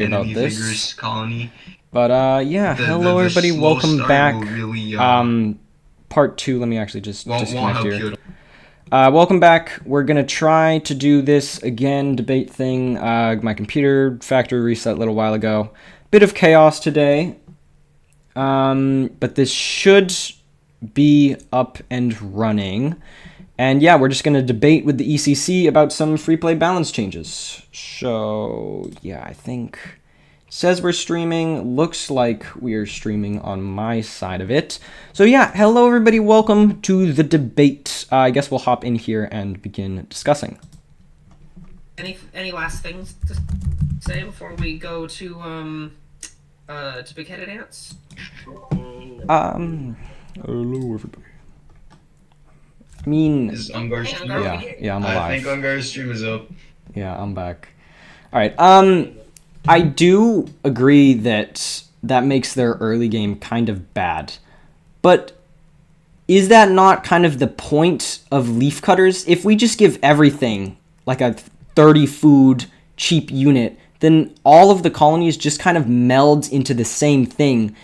about enemy this. vigorous colony. But yeah, The hello everybody, slow welcome start will back. really Part two, let me actually just won't disconnect help here. you at all. Welcome back. We're gonna try to do this again, debate thing. My computer factory reset a little while ago. Bit of chaos today. But this should be up and running. And yeah, we're just going to debate with the ECC about some free play balance changes. So yeah, I think it says we're streaming. Looks like we're streaming on my side of it. So yeah, hello everybody. Welcome to the debate. I guess we'll hop in here and begin discussing. Any last things to say before we go to Big Headed Ants? Hello everybody. I mean, Is Ungar Hey, stream Ungar, up? we can hear you. yeah, I'm I alive. think Ungar's stream is up. Yeah, I'm back. All right. I do agree that that makes their early game kind of bad. But is that not kind of the point of Leafcutters? If we just give everything like a 30 food cheap unit, then all of the colonies just kind of meld into the same thing.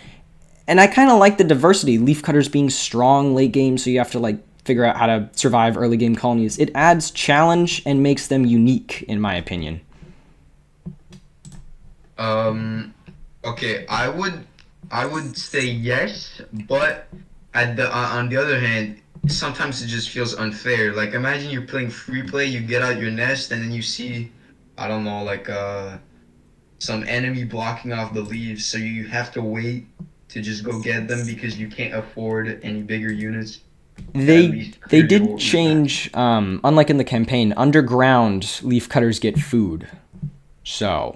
And I kind of like the diversity. Leafcutters being strong late game, so you have to like figure out how to survive early game colonies. It adds challenge and makes them unique, in my opinion. Okay, I would say yes, but at the on the other hand, sometimes it just feels unfair. Like imagine you're playing free play, you get out your nest, and then you see, I don't know, like some enemy blocking off the leaves, so you have to wait to just go get them because you can't afford any bigger units. That at They least they clears did your path. change, unlike in the campaign, underground leafcutters get food. So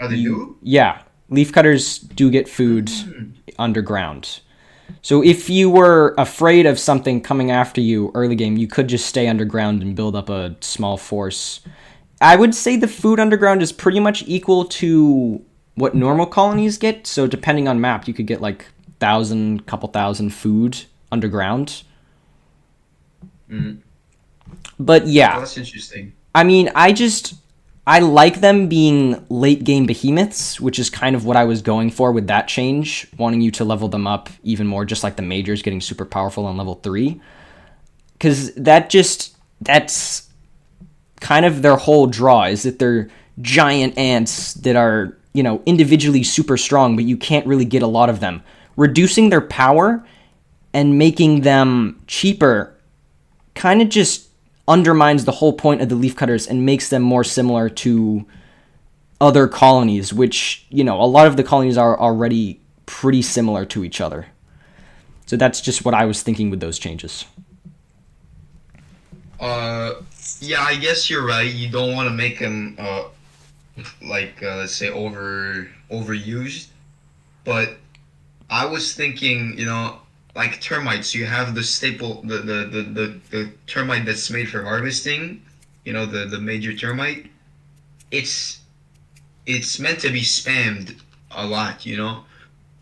Oh, they do? yeah, leafcutters do get food Hmm. underground. So if you were afraid of something coming after you early game, you could just stay underground and build up a small force. I would say the food underground is pretty much equal to what normal colonies get. So depending on map, you could get like couple thousand food underground. Mm. But Oh, yeah, that's interesting. I mean, I like them being late game behemoths, which is kind of what I was going for with that change, wanting you to level them up even more, just like the majors getting super powerful on level 3. Because that's kind of their whole draw, is that they're giant ants that are, individually super strong, but you can't really get a lot of them. Reducing their power and making them cheaper kind of just undermines the whole point of the leafcutters and makes them more similar to other colonies, which, a lot of the colonies are already pretty similar to each other. So that's just what I was thinking with those changes. Uh, yeah, I guess you're right. You don't want to make them like let's say overused, but I was thinking, like termites. You have the staple, the termite that's made for harvesting. The major termite. It's it's meant to be spammed a lot,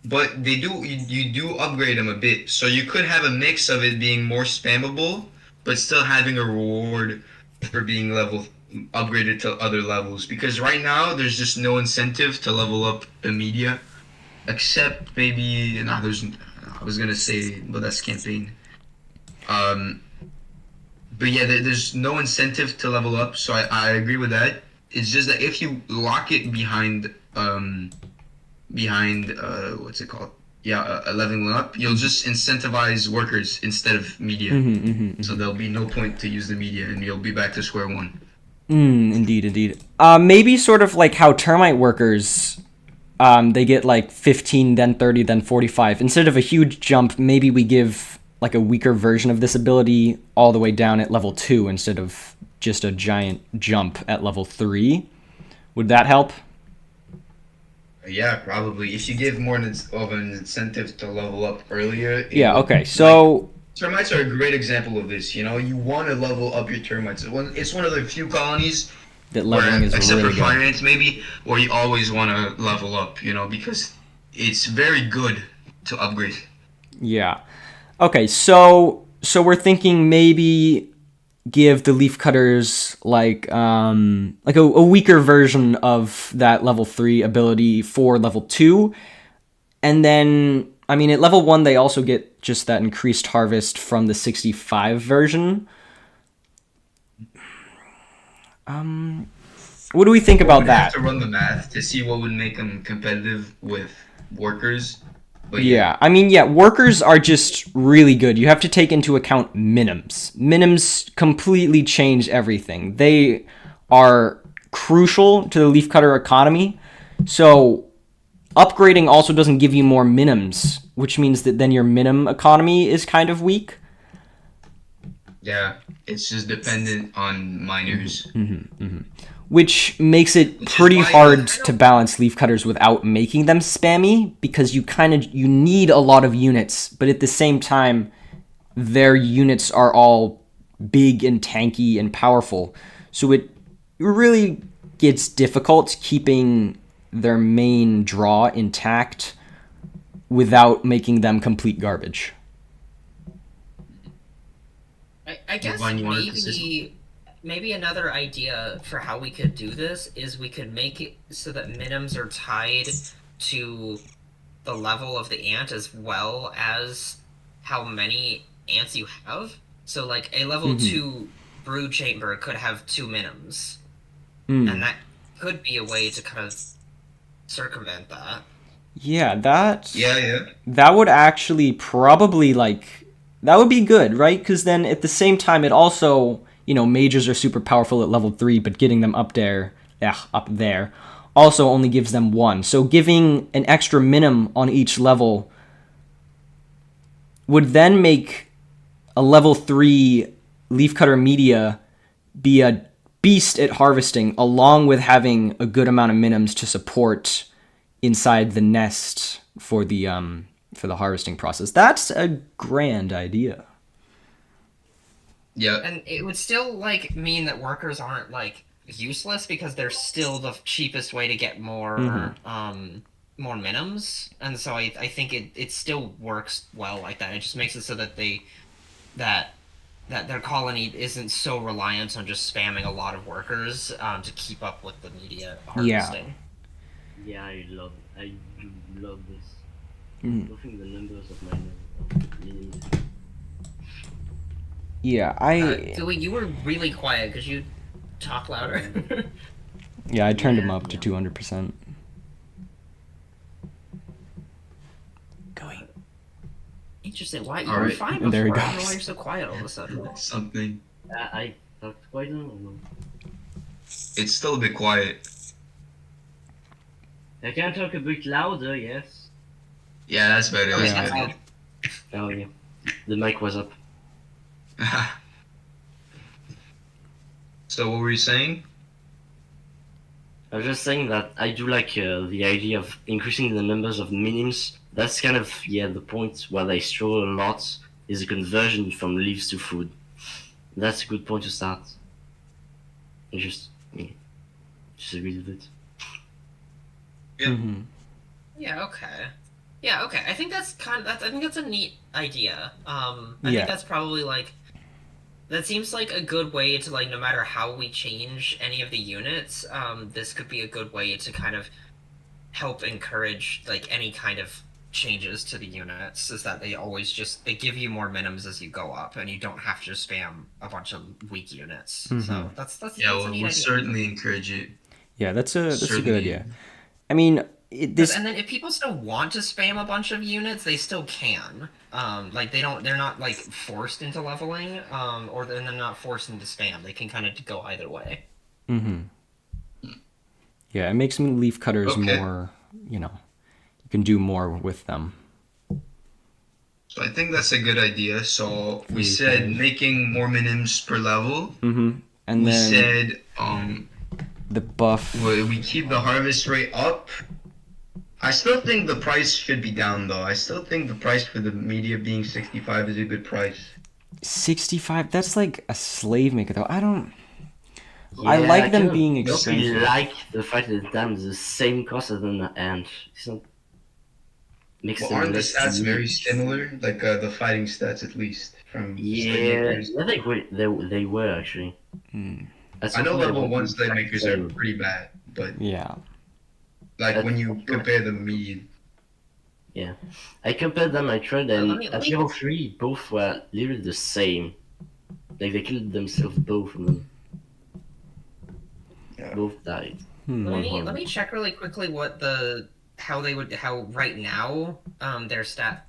but you do upgrade them a bit, so you could have a mix of it being more spammable, but still having a reward for being level upgraded to other levels. Because right now there's just no incentive to level up the media, except maybe no, there's. I was gonna say, but that's campaign. Um, but yeah, there's no incentive to level up, so I agree with that. It's just that if you lock it behind what's it called? Yeah, leveling up. You'll just incentivize workers instead of media. So there'll be no point to use the media, and you'll be back to square one. Indeed, indeed. Maybe sort of like how termite workers, they get like 15, then 30, then 45. Instead of a huge jump, maybe we give like a weaker version of this ability all the way down at level 2 instead of just a giant jump at level 3. Would that help? Yeah, probably. If you give more of an incentive to level up earlier, it Yeah, would okay. like So termites are a great example of this. You want to level up your termites. It's one of the few colonies that leveling where, is except for really good. fire ants, maybe, where you always want to level up. Because it's very good to upgrade. Yeah. Okay, so we're thinking maybe give the leaf cutters like a weaker version of that level 3 ability for level 2. And then, I mean, at level 1, they also get just that increased harvest from the 65 version. What do we think about We'd that? have to run the math to see what would make them competitive with workers. But Yeah, I mean, yeah, workers are just really good. You have to take into account minims. Minims completely change everything. They are crucial to the leafcutter economy. So upgrading also doesn't give you more minims, which means that then your minim economy is kind of weak. yeah, it's just dependent on miners. Which makes it Which is pretty why hard I to balance leafcutters without making them spammy, because you need a lot of units, but at the same time their units are all big and tanky and powerful. So it really gets difficult keeping their main draw intact without making them complete garbage. I guess Vaughn, you wanted to say maybe another idea for how we could do this is we could make it so that minims are tied to the level of the ant as well as how many ants you have. So like a level 2 brood chamber could have 2 minims. And that could be a way to kind of circumvent that. Yeah, Yeah. that would actually probably that would be good, right? Because then at the same time, it also, mages are super powerful at level 3, but getting them up there, also only gives them 1. So giving an extra minim on each level would then make a level 3 Leafcutter Media be a beast at harvesting, along with having a good amount of minims to support inside the nest for the harvesting process. That's a grand idea. Yeah. And it would still mean that workers aren't useless because they're still the cheapest way to get more more minims. And so I think it still works well like that. It just makes it so that that their colony isn't so reliant on just spamming a lot of workers to keep up with the media harvesting. Yeah, I do love this. I think the numbers of miners are Yeah, Dewey, you were really quiet. Could you talk louder? Yeah, I turned him up to 200%. Going. Interesting. Why you All were right. fine And before? there he I don't know goes. why you're so quiet all of a sudden. Something. I talked quite long or no? It's still a bit quiet. I can talk a bit louder, yes. Yeah, that's better. That's Yeah. better. Oh yeah. The mic was up. So what were you saying? I was just saying that I do like the idea of increasing the numbers of minims. That's kind of, the point where they stroll a lot is a conversion from leaves to food. That's a good point to start. I just agree with it. Yeah. Okay. Yeah. Okay. I think that's I think that's a neat idea. I Yeah. think that's probably that seems like a good way to no matter how we change any of the units, this could be a good way to kind of help encourage any kind of changes to the units. Is that they always they give you more minims as you go up, and you don't have to spam a bunch of weak units. So that's Yeah, a neat we'll idea. certainly encourage it. Yeah, that's a good Certainly. idea. I mean, And then if people still want to spam a bunch of units, they still can. They're not forced into leveling, or they're not forced into spam. They can kind of go either way. Yeah, it makes me leaf cutters Okay. more, you can do more with them. So I think that's a good idea. So we Leaf said cutters. making more minims per level. And We then said the buff. we keep the harvest rate up. I still think the price should be down though. I still think the price for the media being 65 is a good price. 65, that's like a slave maker though. I Yeah, like them kind of being don't really expensive. like the fact that it damns the same cost as an ant. It's not... makes Well, them aren't the less stats very unique. similar? Like the fighting stats, at least from slave Yeah, makers. yeah, they were actually. Hmm. At I some know point, they level were one slave exactly the makers are same. pretty bad, but Yeah. like At when some you point, compare the median. yeah, I compared them. I tried, Let and me let at me level 3, both were literally the same. Like they killed themselves, both of them. Yeah. Both died. Hmm. let me check really quickly what how right now their stats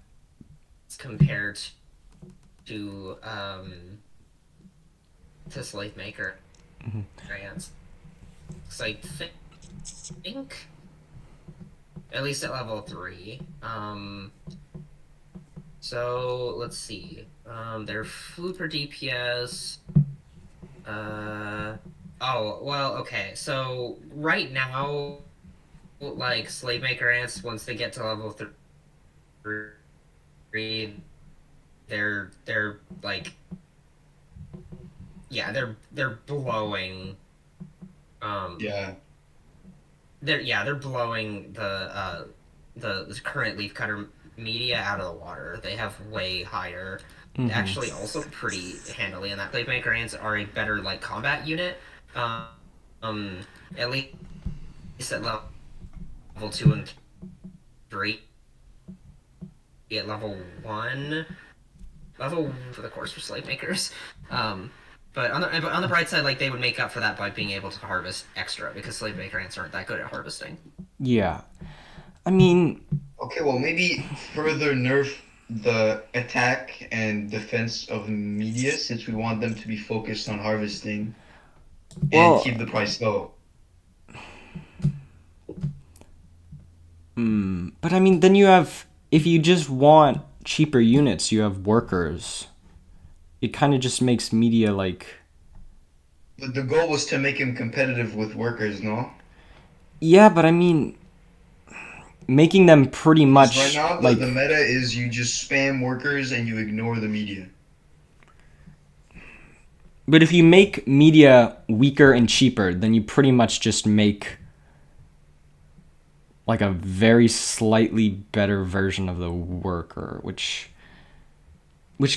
compared to slave maker grants. Because I think at least at level 3. So let's see. Their food per DPS. Oh well, okay. So right now, like slave maker ants, once they get to level 3, they're like, yeah, they're blowing. Um, Yeah. they're blowing the current Leafcutter media out of the water. They have way higher, Hmm. actually also pretty handily, and that Playmaker ants are a better like combat unit. Um, um at least at level 2 and 3. At level 1, level for the course for slave makers. Um, but on the bright side, like they would make up for that by being able to harvest extra because slave maker ants aren't that good at harvesting. Yeah. I mean, Okay, well maybe further nerf the attack and defense of media since we want them to be focused on harvesting and well, keep the price low. but I mean, then you have, if you just want cheaper units, you have workers. It kind of just makes media like, But the goal was to make him competitive with workers, no? yeah, but I mean, making them pretty Because right much now the like, meta is you just spam workers and you ignore the media. but if you make media weaker and cheaper, then you pretty much just make like a very slightly better version of the worker, which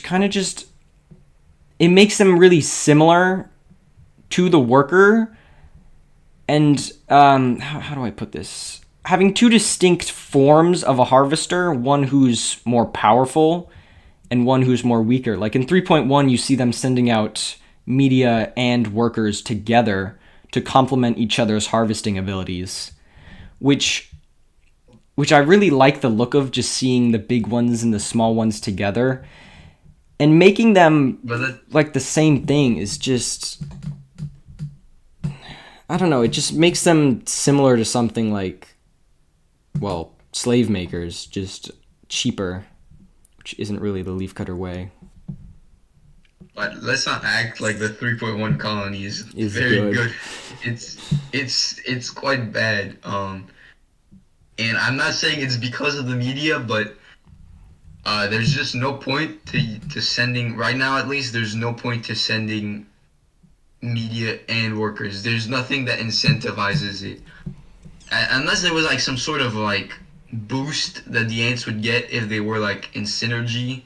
kind of just, it makes them really similar to the worker. And how do I put this? Having two distinct forms of a harvester, one who's more powerful and one who's more weaker. Like in 3.1, you see them sending out media and workers together to complement each other's harvesting abilities, which I really like the look of, just seeing the big ones and the small ones together. And making them But that, like the same thing is just, I don't know, it just makes them similar to something like, well, slave makers, just cheaper, which isn't really the leafcutter way. but let's not act like the 3.1 colony is Is very good. good. It's quite bad. And I'm not saying it's because of the media, but there's just no point to sending right now. At least there's no point to sending media and workers. There's nothing that incentivizes it, unless there was like some sort of like boost that the ants would get if they were like in synergy.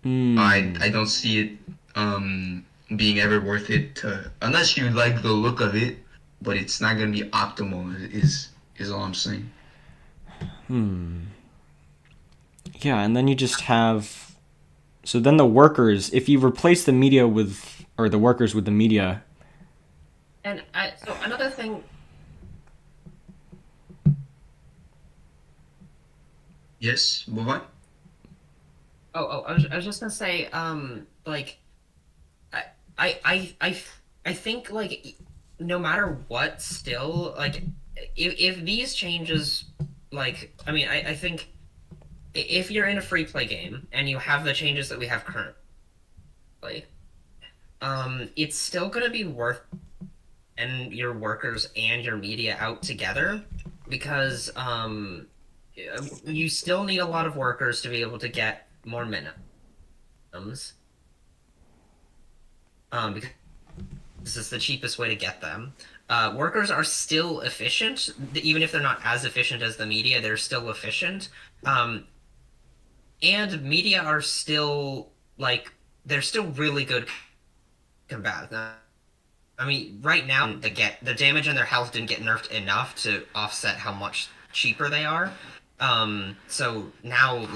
I don't see it being ever worth it to, unless you like the look of it, but it's not gonna be optimal. Is all I'm saying. Yeah, and then you just have, so then the workers, if you replace the media with, or the workers with the media. And so another thing. Yes, move on. I was just gonna say, like, I, I, I, I, I think like, no matter what, still like, if these changes, like, I mean, I think if you're in a free play game and you have the changes that we have currently, it's still gonna be worth and your workers and your media out together because you still need a lot of workers to be able to get more minimums. Because this is the cheapest way to get them. Workers are still efficient, even if they're not as efficient as the media. They're still efficient. Um, and media are still like they're still really good combatants. I mean, right now the damage and their health didn't get nerfed enough to offset how much cheaper they are. So now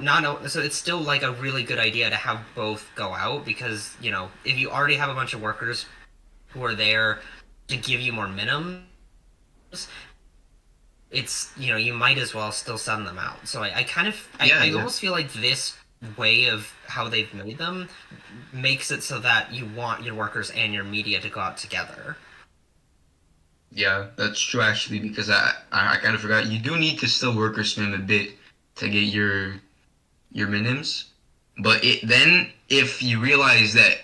not so it's still like a really good idea to have both go out because if you already have a bunch of workers who are there to give you more minimums, it's you might as well still send them out. So I kind of Yeah, I yeah. almost feel like this way of how they've made them makes it so that you want your workers and your media to go out together. Yeah, that's true actually because I kind of forgot you do need to still worker spam a bit to get your minims, but then if you realize that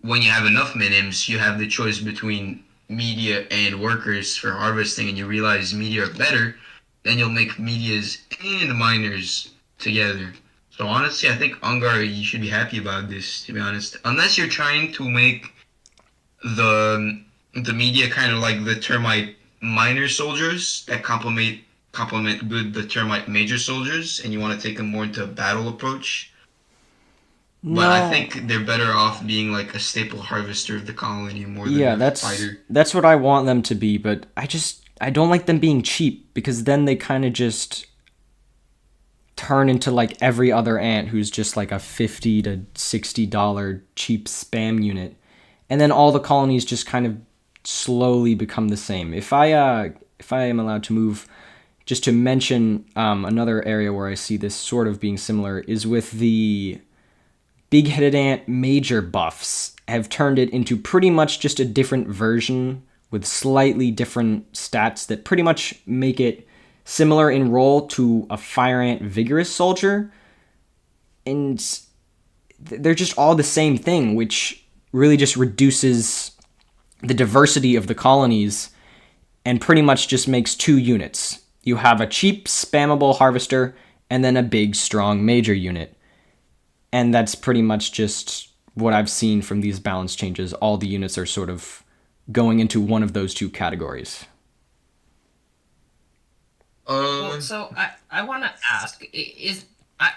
when you have enough minims, you have the choice between media and workers for harvesting, and you realize media are better, then you'll make medias and miners together. So honestly, I think Ungar, you should be happy about this. To be honest, unless you're trying to make the the media kind of like the termite minor soldiers that complement good the termite major soldiers, and you want to take them more into a battle approach. But I No. think they're better off being like a staple harvester of the colony more than Yeah, a that's fighter. that's what I want them to be, but I don't like them being cheap because then they kind of just turn into like every other ant who's just like a $50 to $60 cheap spam unit. And then all the colonies just kind of slowly become the same. If I am allowed to move, just to mention another area where I see this sort of being similar is with the big-headed ant major buffs have turned it into pretty much just a different version with slightly different stats that pretty much make it similar in role to a fire ant vigorous soldier, and they're just all the same thing, which really just reduces the diversity of the colonies and pretty much just makes two units. You have a cheap spammable harvester and then a big strong major unit. And that's pretty much just what I've seen from these balance changes. All the units are sort of going into one of those two categories. Well, Uh, so I want to ask is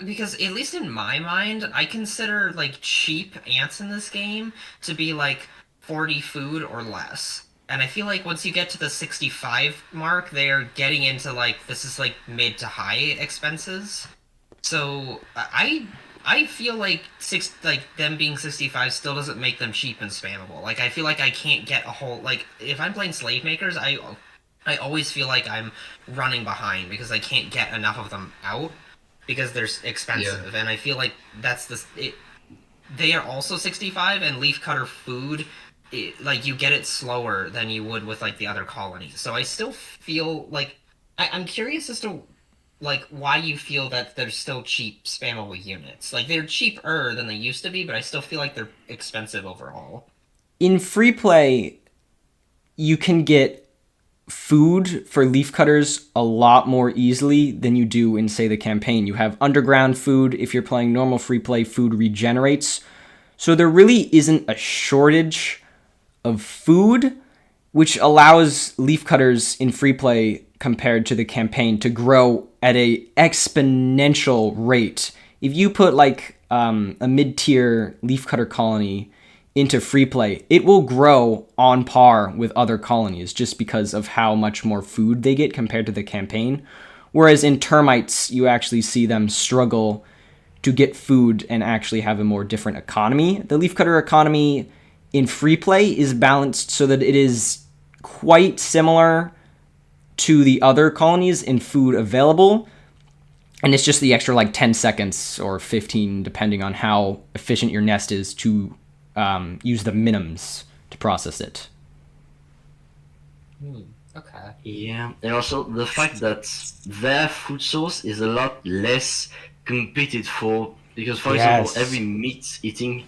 because at least in my mind, I consider like cheap ants in this game to be like 40 food or less. And I feel like once you get to the 65 mark, they're getting into like this is like mid to high expenses. So I feel like them being 65 still doesn't make them cheap and spammable. Like I feel like I can't get a whole like if I'm playing slave makers, I always feel like I'm running behind because I can't get enough of them out because they're yeah. expensive, and I feel like that's the it. They are also 65, and leafcutter food, like you get it slower than you would with like the other colonies. So I still feel like I'm curious as to like why you feel that they're still cheap spammable units. Like they're cheaper than they used to be, but I still feel like they're expensive overall. In free play, you can get food for leaf cutters a lot more easily than you do in, say, the campaign. You have underground food. If you're playing normal free play, food regenerates. So there really isn't a shortage of food, which allows leaf cutters in free play compared to the campaign to grow at a exponential rate. If you put like a mid-tier leaf cutter colony into free play, it will grow on par with other colonies just because of how much more food they get compared to the campaign. Whereas in termites, you actually see them struggle to get food and actually have a more different economy. The leafcutter economy in free play is balanced so that it is quite similar to the other colonies in food available. And it's just the extra like 10 seconds or 15, depending on how efficient your nest is, to use the minims to process it. Okay. Yeah, and also the fact that their food source is a lot less competed for because, for example, every Yes. meat-eating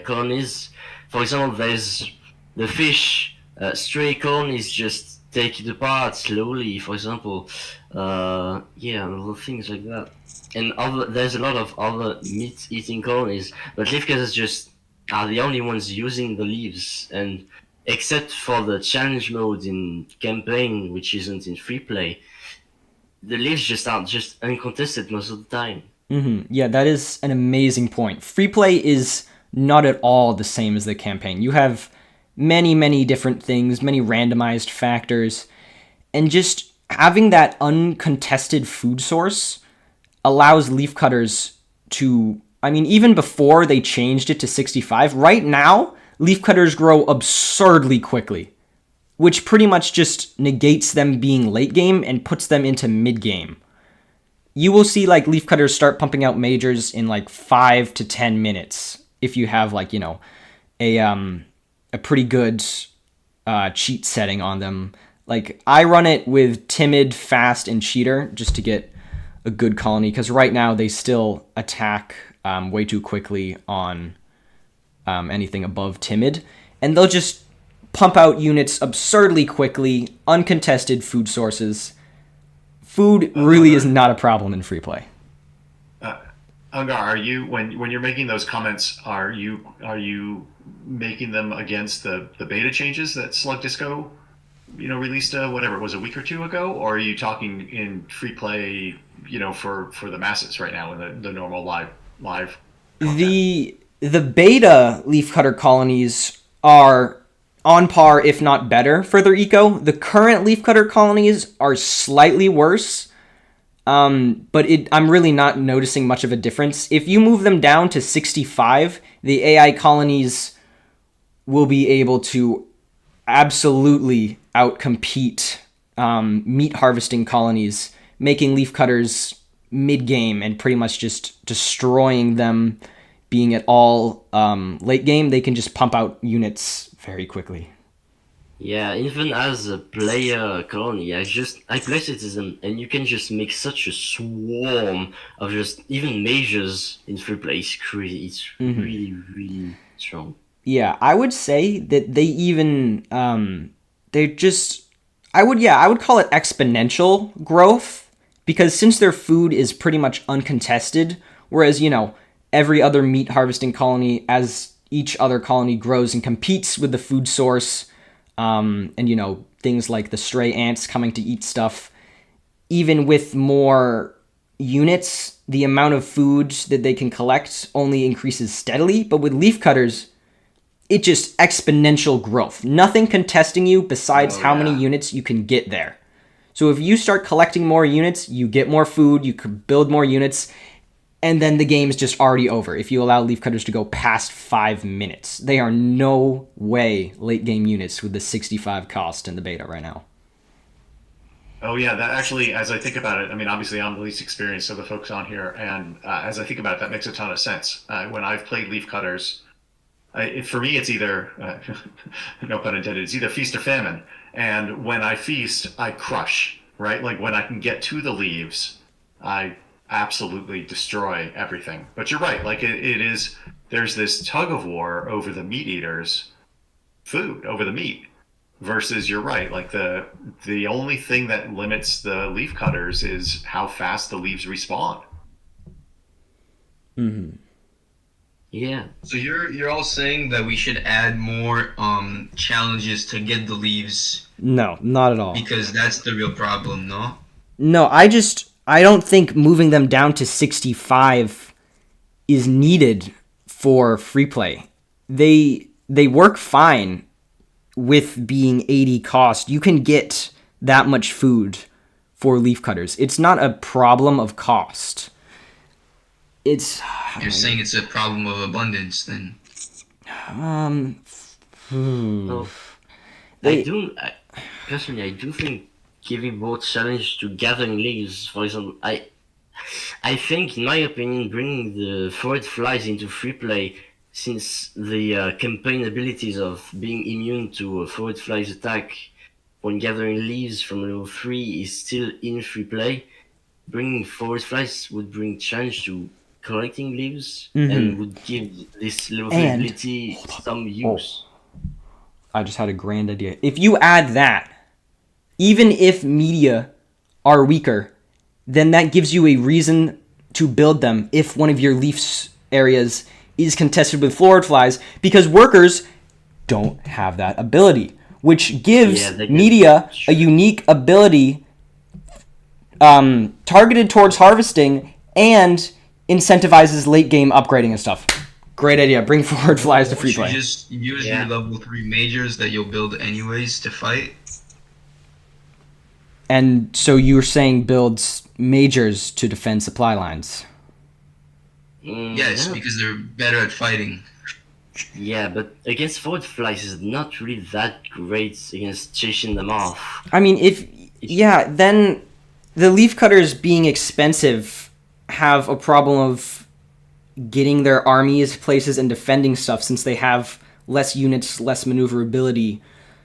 colonies, for example, there's the fish stray colonies just take it apart slowly. For example, yeah, little things like that. And there's a lot of other meat-eating colonies, but leafcutters just are the only ones using the leaves and except for the challenge mode in campaign, which isn't in free play, the leaves just aren't just uncontested most of the time. Yeah, that is an amazing point. Free play is not at all the same as the campaign. You have many, many different things, many randomized factors, and just having that uncontested food source allows leafcutters to, I mean, even before they changed it to 65, right now, leafcutters grow absurdly quickly, which pretty much just negates them being late game and puts them into mid game. You will see like leafcutters start pumping out majors in like 5 to 10 minutes if you have like, you know, a pretty good cheat setting on them. Like I run it with timid, fast, and cheater just to get a good colony, because right now they still attack way too quickly on anything above timid, and they'll just pump out units absurdly quickly, uncontested food sources. Food really is not a problem in free play. Ungar, are you when you're making those comments, are you making them against the beta changes that Slug Disco, released whatever it was, a week or two ago, or are you talking in free play, for the masses right now in the normal live content? The beta leafcutter colonies are on par, if not better, for their eco. The current leafcutter colonies are slightly worse, but I'm really not noticing much of a difference. If you move them down to 65, the AI colonies will be able to absolutely outcompete meat harvesting colonies, making leafcutters mid-game and pretty much just destroying them. Being at all late game, they can just pump out units very quickly. Yeah, even as a player colony, I play Citizen, and you can just make such a swarm of just even majors in free play. It's crazy. It's really, really strong. Yeah, I would say that they even I would call it exponential growth, because since their food is pretty much uncontested, whereas, every other meat harvesting colony, as each other colony grows and competes with the food source, and things like the stray ants coming to eat stuff, even with more units, the amount of food that they can collect only increases steadily. But with leafcutters, it just exponential growth. Nothing contesting you besides how many units you can get there. So if you start collecting more units, you get more food, you could build more units, and then the game's just already over if you allow leafcutters to go past 5 minutes. They are no way late game units with the 65 cost in the beta right now. Oh yeah, that actually, as I think about it, I mean, obviously I'm the least experienced of the folks on here, and as I think about it, that makes a ton of sense. When I've played leafcutters, for me, it's either, no pun intended, it's either feast or famine. And when I feast, I crush, right? Like when I can get to the leaves, I absolutely destroy everything. But you're right, like it is, there's this tug of war over the meat eaters' food, over the meat, versus, you're right, like the only thing that limits the leaf cutters is how fast the leaves respawn. Mm-hmm. Yeah. So you're all saying that we should add more challenges to get the leaves, No, not at all. because that's the real problem, no? No, I don't think moving them down to 65 is needed for free play. They work fine with being 80 cost. You can get that much food for leafcutters. It's not a problem of cost. It's You're saying it's a problem of abundance, then? So, personally, I do think giving more challenge to gathering leaves, for example, I think, in my opinion, bringing the forest flies into free play, since the campaign abilities of being immune to a forest flies attack when gathering leaves from level 3 is still in free play, bringing forest flies would bring challenge to collecting leaves and would give this level 3 ability some use. I just had a grand idea. If you add that, even if media are weaker, then that gives you a reason to build them if one of your leaf areas is contested with florid flies, because workers don't have that ability, which gives media a unique ability targeted towards harvesting, and incentivizes late game upgrading and stuff. Great idea. Bring forward flies to free You play. just use Yeah. your level 3 majors that you'll build anyways to fight. And so you're saying builds majors to defend supply lines. Yes, Yeah. because they're better at fighting. Yeah, but against forward flies is not really that great against chasing them off. I mean, then the Leafcutters being expensive have a problem of getting their armies places and defending stuff since they have less units, less maneuverability.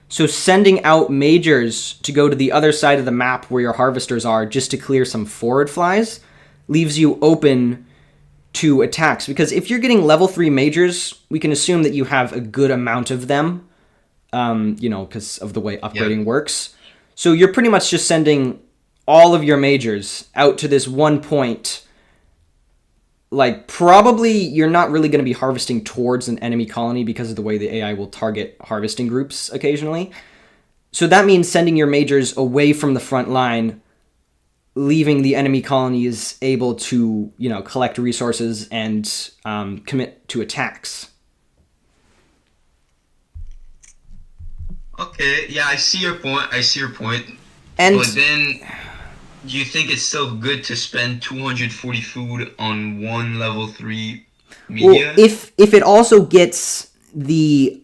So sending out majors to go to the other side of the map where your harvesters are just to clear some forward flies leaves you open to attacks. Because if you're getting level 3 majors, we can assume that you have a good amount of them, because of the way upgrading works. So you're pretty much just sending all of your majors out to this one point. Like, probably you're not really going to be harvesting towards an enemy colony because of the way the AI will target harvesting groups occasionally. So that means sending your majors away from the front line, leaving the enemy colonies able to, collect resources and commit to attacks. Okay, yeah, I see your point. And But then, do you think it's still good to spend 240 food on one level 3 media? well, if it also gets the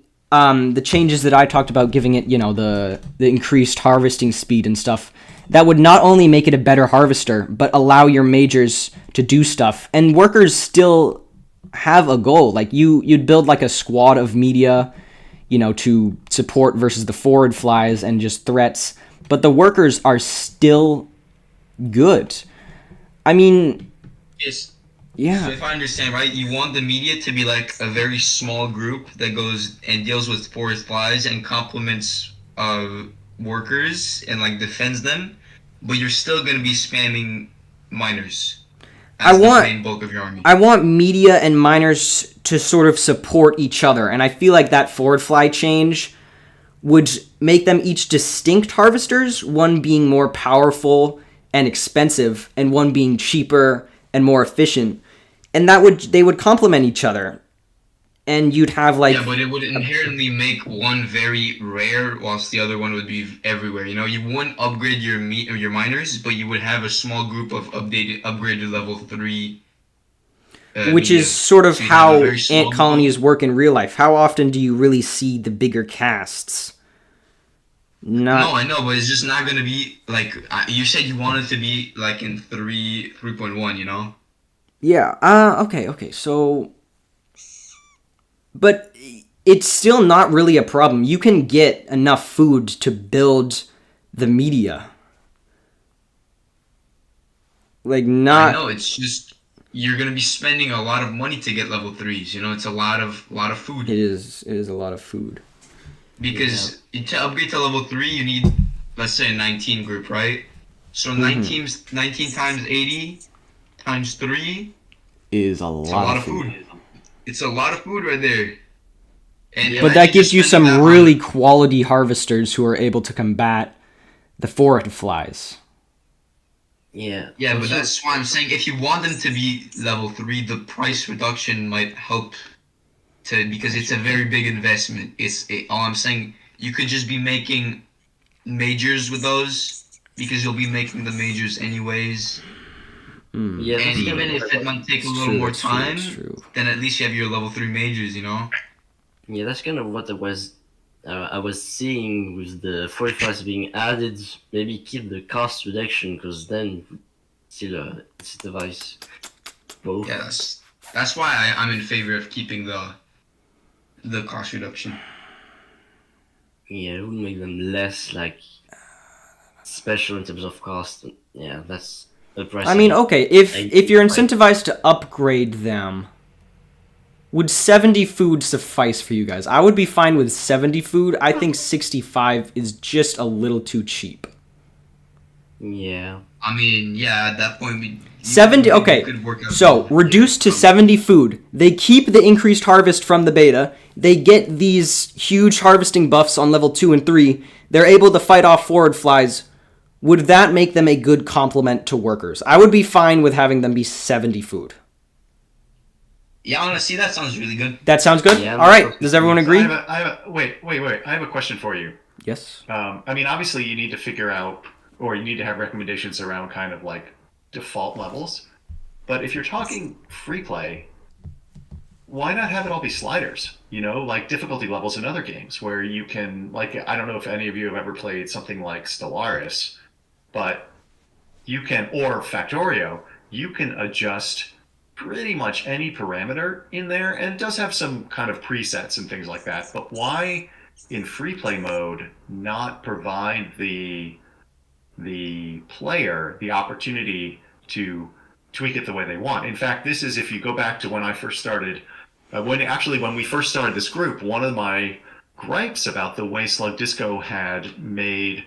changes that I talked about, giving it, the increased harvesting speed and stuff, that would not only make it a better harvester, but allow your majors to do stuff. And workers still have a goal. Like, you'd build like a squad of media, to support versus the forward flies and just threats. But the workers are still good. I mean, Yes. yeah. So if I understand right, you want the media to be like a very small group that goes and deals with forest flies and complements workers and like defends them, but you're still going to be spamming miners as the main bulk of your army. I want media and miners to sort of support each other, and I feel like that forward fly change would make them each distinct harvesters, one being more powerful and expensive, and one being cheaper and more efficient. And they would complement each other. And you'd have like... Yeah, but it would inherently make one very rare, whilst the other one would be everywhere. You wouldn't upgrade your miners, but you would have a small group of upgraded level 3. Which media. is sort of So you have a how very small ant colonies work in real life. How often do you really see the bigger casts? No, I know, but it's just not gonna be like you said. You want it to be like in 3.1. Yeah. Okay. So, but it's still not really a problem. You can get enough food to build the media. Like, not... I know, it's just you're gonna be spending a lot of money to get level 3s. It's a lot of food. It is a lot of food. Because to upgrade to level 3, you need, let's say, a 19 group, right? So 19 times 80 times 3 Is a it's a lot lot of food. It's a lot of food right there. And But that gives you some really quality harvesters who are able to combat the forward flies. Yeah. Yeah, but Also- that's why I'm saying if you want them to be level 3, the price reduction might help because it's a very big investment. All I'm saying, you could just be making majors with those because you'll be making the majors anyways. Yeah, And that's even kinda if what- it might take a little more time, That's true. then at least you have your level 3 majors, Yeah, that's kind of what I was seeing with the 45s being added. Maybe keep the cost reduction, because then still incentivize both. Yeah, that's why I'm in favor of keeping the cost reduction. Yeah, it would make them less special in terms of cost. Yeah, that's the price. I mean, okay, if you're incentivized to upgrade them, would 70 food suffice for you guys? I would be fine with 70 food. I think 65 is just a little too cheap. Yeah. I mean, yeah, at that point, 70, you okay, could work out so the- reduce to 70 food. They keep the increased harvest from the beta. They get these huge harvesting buffs on level 2 and 3. They're able to fight off forward flies. Would that make them a good complement to workers? I would be fine with having them be 70 food. Yeah, honestly, that sounds really good. That sounds good? Yeah, All right. Does everyone agree? Wait. I have a question for you. Yes. I mean, obviously, you need to figure out, or you need to have recommendations around kind of like default levels. But if you're talking free play, why not have it all be sliders? You know, like difficulty levels in other games where you can, like, I don't know if any of you have ever played something like Stellaris, but you can, or Factorio, you can adjust pretty much any parameter in there, and it does have some kind of presets and things like that. But why, in free play mode, not provide the player the opportunity to tweak it the way they want? In fact, this is, if you go back to when I first started, when we first started this group, one of my gripes about the way Slug Disco had made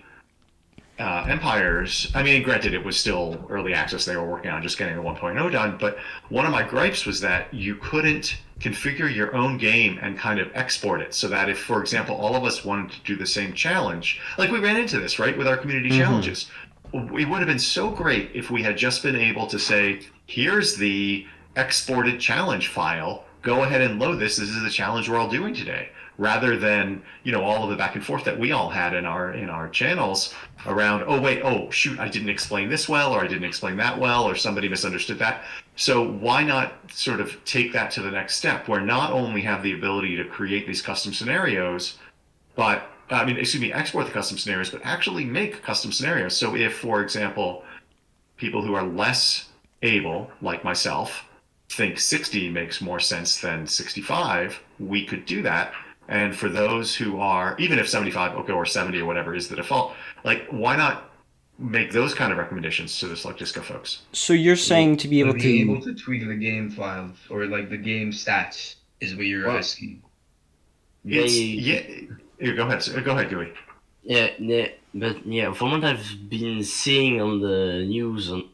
Empires. I mean, granted, it was still early access. They were working on just getting the 1.0 done. But one of my gripes was that you couldn't configure your own game and kind of export it so that if, for example, all of us wanted to do the same challenge, like we ran into this, right, with our community challenges. It would have been so great if we had just been able to say, here's the exported challenge file. Go ahead and load this. This is the challenge we're all doing today, rather than, you know, all of the back and forth that we all had in our channels around, oh wait, oh shoot, I didn't explain this well, or I didn't explain that well, or somebody misunderstood that. So why not sort of take that to the next step, where not only have the ability to create these custom scenarios, but export the custom scenarios, but actually make custom scenarios. So if, for example, people who are less able, like myself, think 60 makes more sense than 65, we could do that. And for those who are, even if 75, okay, or 70 or whatever is the default, like, why not make those kind of recommendations to the Slug Disco folks? So you're saying to be able Being able to... to tweak the game files or like the game stats is what you're Well, asking. It's, They, yeah, go ahead, Gooey. but from what I've been seeing on the news on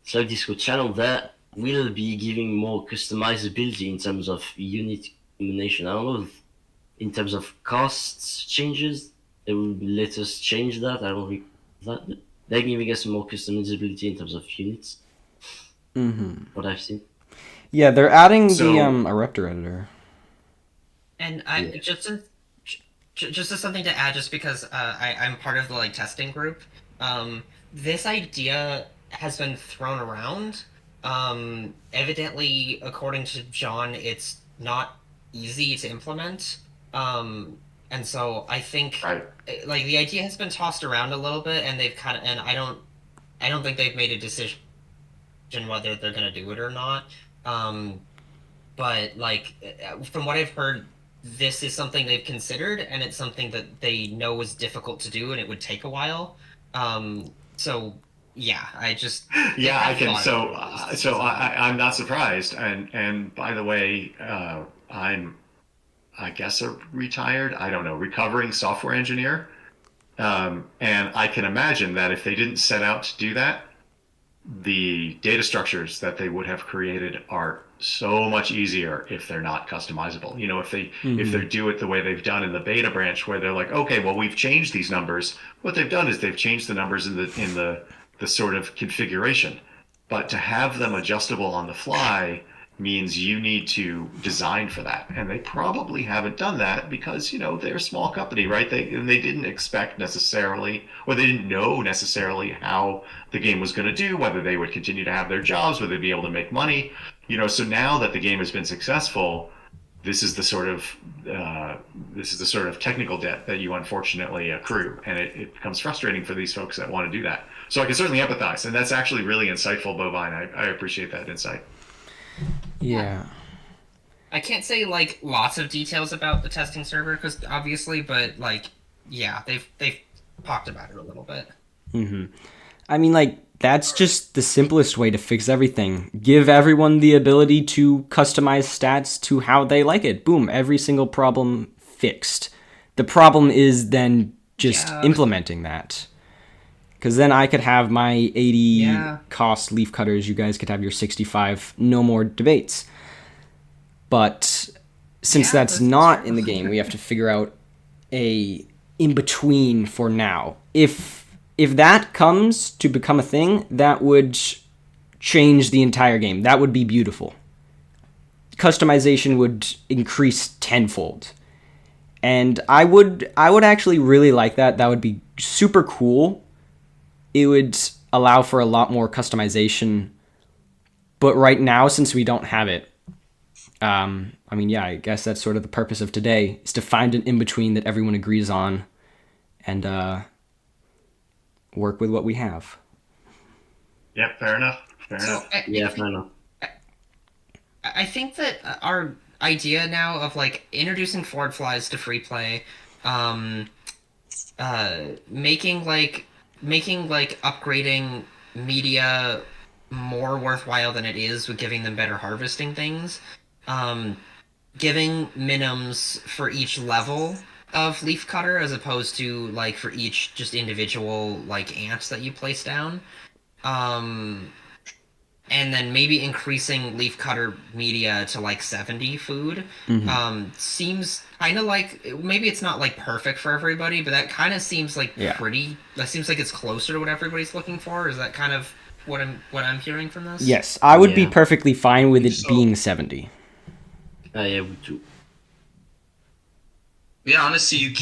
Slug Disco channel, that will be giving more customizability in terms of unit combination. I don't know if in terms of costs changes, they will let us change that. I don't think that they're giving us more customizability in terms of units. What I've seen. Yeah, they're adding So- the Eruptor editor. And I just as something to add, just because I'm part of the like testing group, this idea has been thrown around. Evidently, according to John, it's not easy to implement. And so I think Right. like the idea has been tossed around a little bit, and they've kind of, and I don't think they've made a decision whether they're gonna do it or not. But like from what I've heard, this is something they've considered, and it's something that they know is difficult to do, and it would take a while. So yeah, Yeah, I can. thought So I'm not surprised. And by the way, I'm, I guess, a retired, I don't know, recovering software engineer. And I can imagine that if they didn't set out to do that, the data structures that they would have created are so much easier if they're not customizable. You know, if they do it the way they've done in the beta branch, where they're like, okay, well, we've changed these numbers. What they've done is they've changed the numbers in the sort of configuration. But to have them adjustable on the fly means you need to design for that, and they probably haven't done that because, you know, they're a small company, right? They didn't expect necessarily, or they didn't know necessarily how the game was going to do, whether they would continue to have their jobs, whether they'd be able to make money, you know. So now that the game has been successful, this is the sort of technical debt that you unfortunately accrue, and it becomes frustrating for these folks that want to do that. So I can certainly empathize, and that's actually really insightful, Bovine. I appreciate that insight. Yeah. I can't say like lots of details about the testing server, because obviously, but like, yeah, they've talked about it a little bit. I mean, like, that's just the simplest way to fix everything. Give everyone the ability to customize stats to how they like it. Boom, every single problem fixed. The problem is then just implementing that. Because then I could have my 80 cost leaf cutters, you guys could have your 65, no more debates. But since that's not in the game, we have to figure out a in-between for now. If that comes to become a thing, that would change the entire game. That would be beautiful. customization would increase tenfold. And I would actually really like that. That would be super cool. It would allow for a lot more customization. But right now, since we don't have it, I mean, yeah, I guess that's sort of the purpose of today, is to find an in-between that everyone agrees on and work with what we have. Yep, fair enough. Fair enough. Yeah, fair enough. I think that our idea now of like introducing forward flies to free play, making upgrading media more worthwhile than it is with giving them better harvesting things, giving minims for each level of Leafcutter as opposed to like for each just individual like ants that you place down. And then maybe increasing Leafcutter media to like 70 food. Seems kind of like, maybe it's not like perfect for everybody, but that kind of seems like that seems like it's closer to what everybody's looking for. Is that kind of what I'm hearing from this? Yes, I would be perfectly fine with it being 70. Yeah, we do. Yeah, honestly,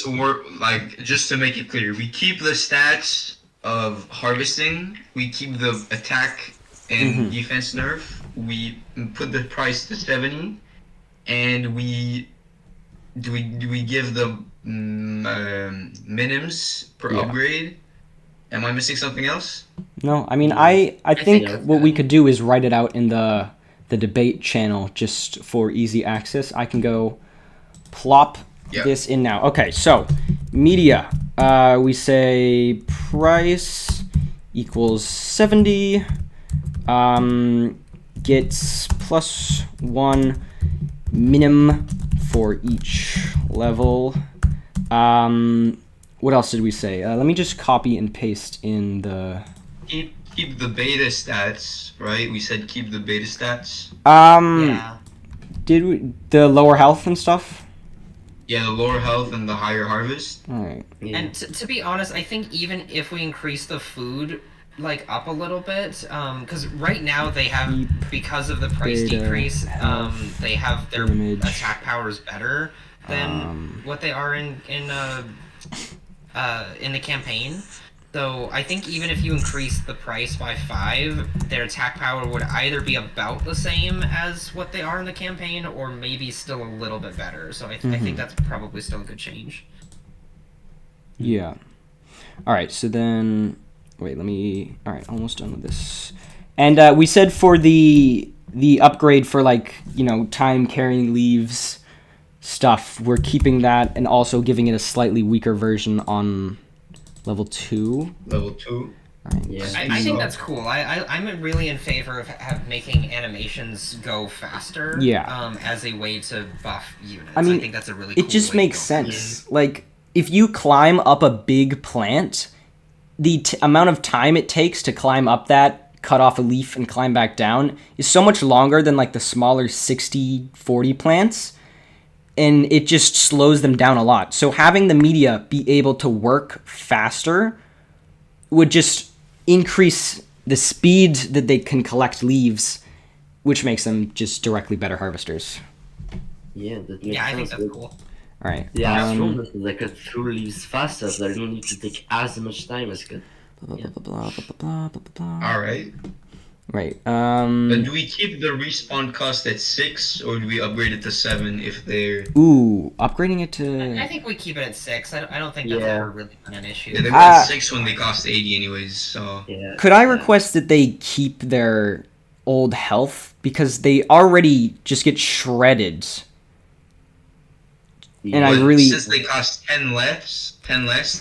we're like, just to make it clear, we keep the stats of harvesting, we keep the attack and defense nerf, we put the price to 70, and we give the minims per upgrade. Am I missing something else? No, I mean, I think what we could do is write it out in the debate channel just for easy access. I can go plop this in now. Okay, so media. We say price equals 70. Gets +1 minim for each level. What else did we say? Let me just copy and paste in the... Keep the beta stats, right? We said keep the beta stats. Yeah. Did we... The lower health and stuff? Yeah, the lower health and the higher harvest. Alright. Yeah. And to be honest, I think even if we increase the food like up a little bit, because right now they have, because of the price Beta, decrease, health, they have their image, attack powers better than what they are in the campaign. So I think even if you increase the price by 5, their attack power would either be about the same as what they are in the campaign, or maybe still a little bit better. So I think that's probably still a good change. Yeah. Alright, so then... Wait, let me... Alright, almost done with this. And we said for the upgrade for, like, you know, time carrying leaves stuff, we're keeping that and also giving it a slightly weaker version on level 2. Level 2. Right. Yeah. I think that's cool. I'm really in favor of making animations go faster. Yeah. As a way to buff units. I mean, think that's a really it cool just way makes to go. sense. Like, if you climb up a big plant, the amount of time it takes to climb up that, cut off a leaf and climb back down is so much longer than like the smaller 60-40 plants, and it just slows them down a lot. So having the media be able to work faster would just increase the speed that they can collect leaves, which makes them just directly better harvesters. Yeah, that makes Yeah, I think sense. that's cool. All right. Yeah, it's true that they cut through leaves faster, so they don't need to take as much time as cut. Blah, blah, blah, blah, blah, blah, blah, blah. All right. Right. But do we keep the respawn cost at 6, or do we upgrade it to 7 if they're... Ooh, upgrading it to... I think we keep it at 6. I don't think that's Yeah. ever really been an issue. Yeah, they were at 6 when they cost 80 anyways, so... Yeah. Could I request that they keep their old health? Because they already just get shredded. And I But really... since they cost 10 less,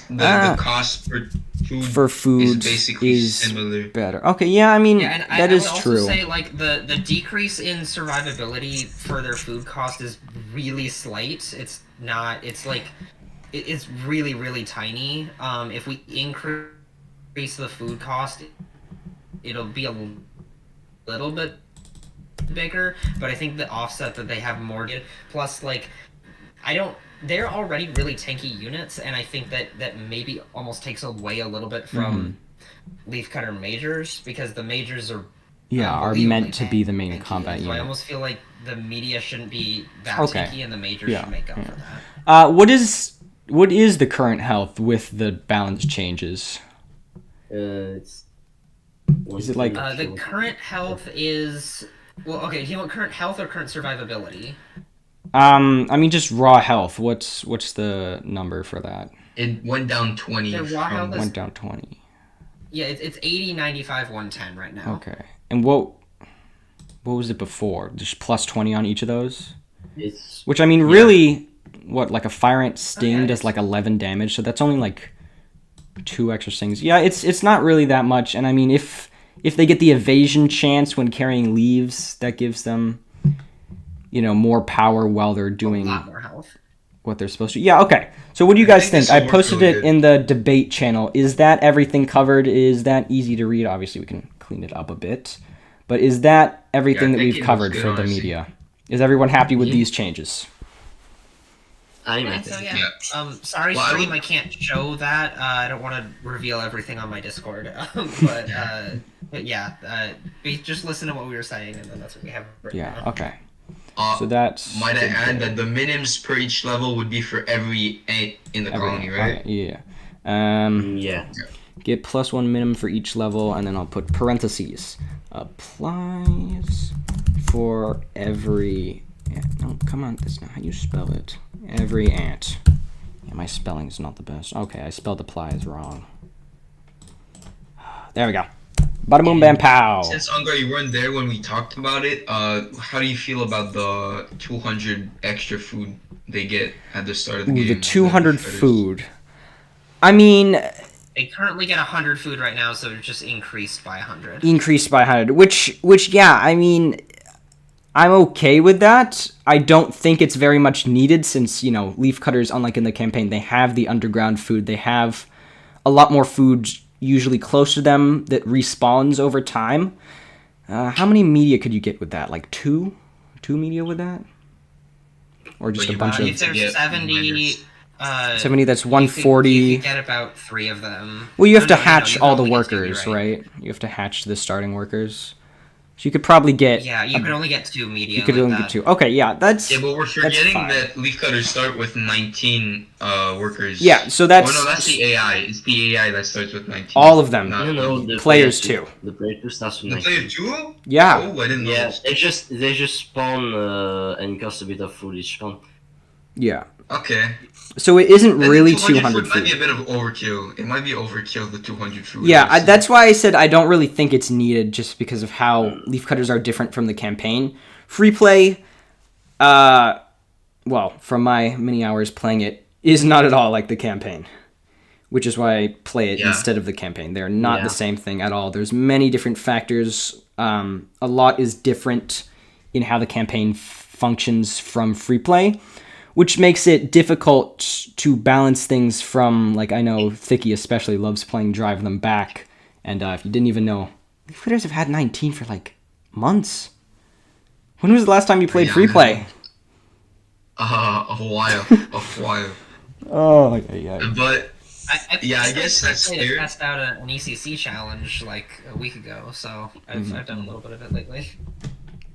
the cost per food for food is basically similar. better. Okay, yeah, I mean, Yeah, and that I is would also true. say like the decrease in survivability for their food cost is really slight. It's not. It's like it's really really tiny. If we increase the food cost, it'll be a little bit bigger. But I think the offset that they have more plus like they're already really tanky units, and I think that maybe almost takes away a little bit from Leafcutter majors, because the majors are are legal meant to be the main tanky, combat so I unit. almost feel like the media shouldn't be that Okay. tanky, and the majors Yeah, should make up yeah. for that. What is the current health with the balance changes? It's Is it like- The current health is okay. Do you want current health or current survivability? I mean just raw health. What's the number for that? It went down 20 The raw health from is- Went down 20. Yeah, it's 80, 95, 110 right now. Okay. And what was it before? Just plus 20 on each of those? It's Which I mean really what, like a Fire Ant Sting Okay. does like 11 damage, so that's only like 2 extra stings. Yeah, it's not really that much, and I mean if they get the evasion chance when carrying leaves, that gives them more power while they're A doing lot more health. what they're supposed to. Yeah, okay. So what do you guys think? think this I will work posted really it good. in the debate channel. Is that everything covered? Is that easy to read? Obviously, we can clean it up a bit. But is that everything Yeah, I that think we've it looks covered good, for the honestly. media? Is everyone happy with Yeah. these changes? I'm Yeah, at so it. yeah. Sorry, Well, I stream. would- I can't show that. I don't want to reveal everything on my Discord. But yeah. Just listen to what we were saying, and then that's what we have. Written Yeah, down. okay. Uh, So that's... might I add that the minims per each level would be for every ant in the colony, right? Okay, yeah. Yeah. Get +1 minimum for each level, and then I'll put parentheses. Applies for every... No, come on, that's not how you spell it. Every ant. Yeah, my spelling's not the best. Okay, I spelled applies wrong. There we go. Bada boom bam pow. Since Ungar, you weren't there when we talked about it, how do you feel about the 200 extra food they get at the start of the Ooh, game? the 200 Fighters? food. I mean, They currently get 100 food right now, so it's just increased by 100. increased by 100, which yeah, I mean, I'm okay with that. I don't think it's very much needed since, Leafcutters, unlike in the campaign, they have the underground food. They have a lot more food usually close to them that respawns over time. How many media could you get with that? Like 2? 2 media with that? Or just But a bunch you- of... If there's Yeah, 70, miners. 70, that's you 140. could get about 3 of them. Well, you have No, to no, no, hatch you all can the only get two, workers, you're right? You have to hatch the starting workers. So you could probably get... Yeah, you could only get 2 media. You could like only that. get 2. Okay, yeah, that's... Yeah, but we're forgetting fine. that Leafcutters start with 19 workers. Yeah, so that's... Oh no, that's the AI. It's the AI that starts with 19. All of them. Not No, the the Players player too. The player 2 starts with the 19. player too? Yeah. Oh, I didn't know. Yeah, this. they just spawn and cost a bit of food each spawn. Yeah. Okay. So it isn't Then really the 200 food might be a food. bit of overkill. It might be overkill, the 200 food. Yeah, honestly. that's why I said I don't really think it's needed just because of how Leafcutters are different from the campaign. Free play, well, from my many hours playing it, is not at all like the campaign. Which is why I play it Yeah. instead of the campaign. They're not Yeah. the same thing at all. There's many different factors. A lot is different in how the campaign functions from free play, which makes it difficult to balance things from, like, I know Thicky especially loves playing Drive Them Back, and if you didn't even know, Leafcutters have had 19 for, like, months. When was the last time you played Yeah, free play? A while. A while. Oh, yeah. But Yeah, I think guess that's I fair. test out an ECC challenge like a week ago, so I've done a little bit of it lately.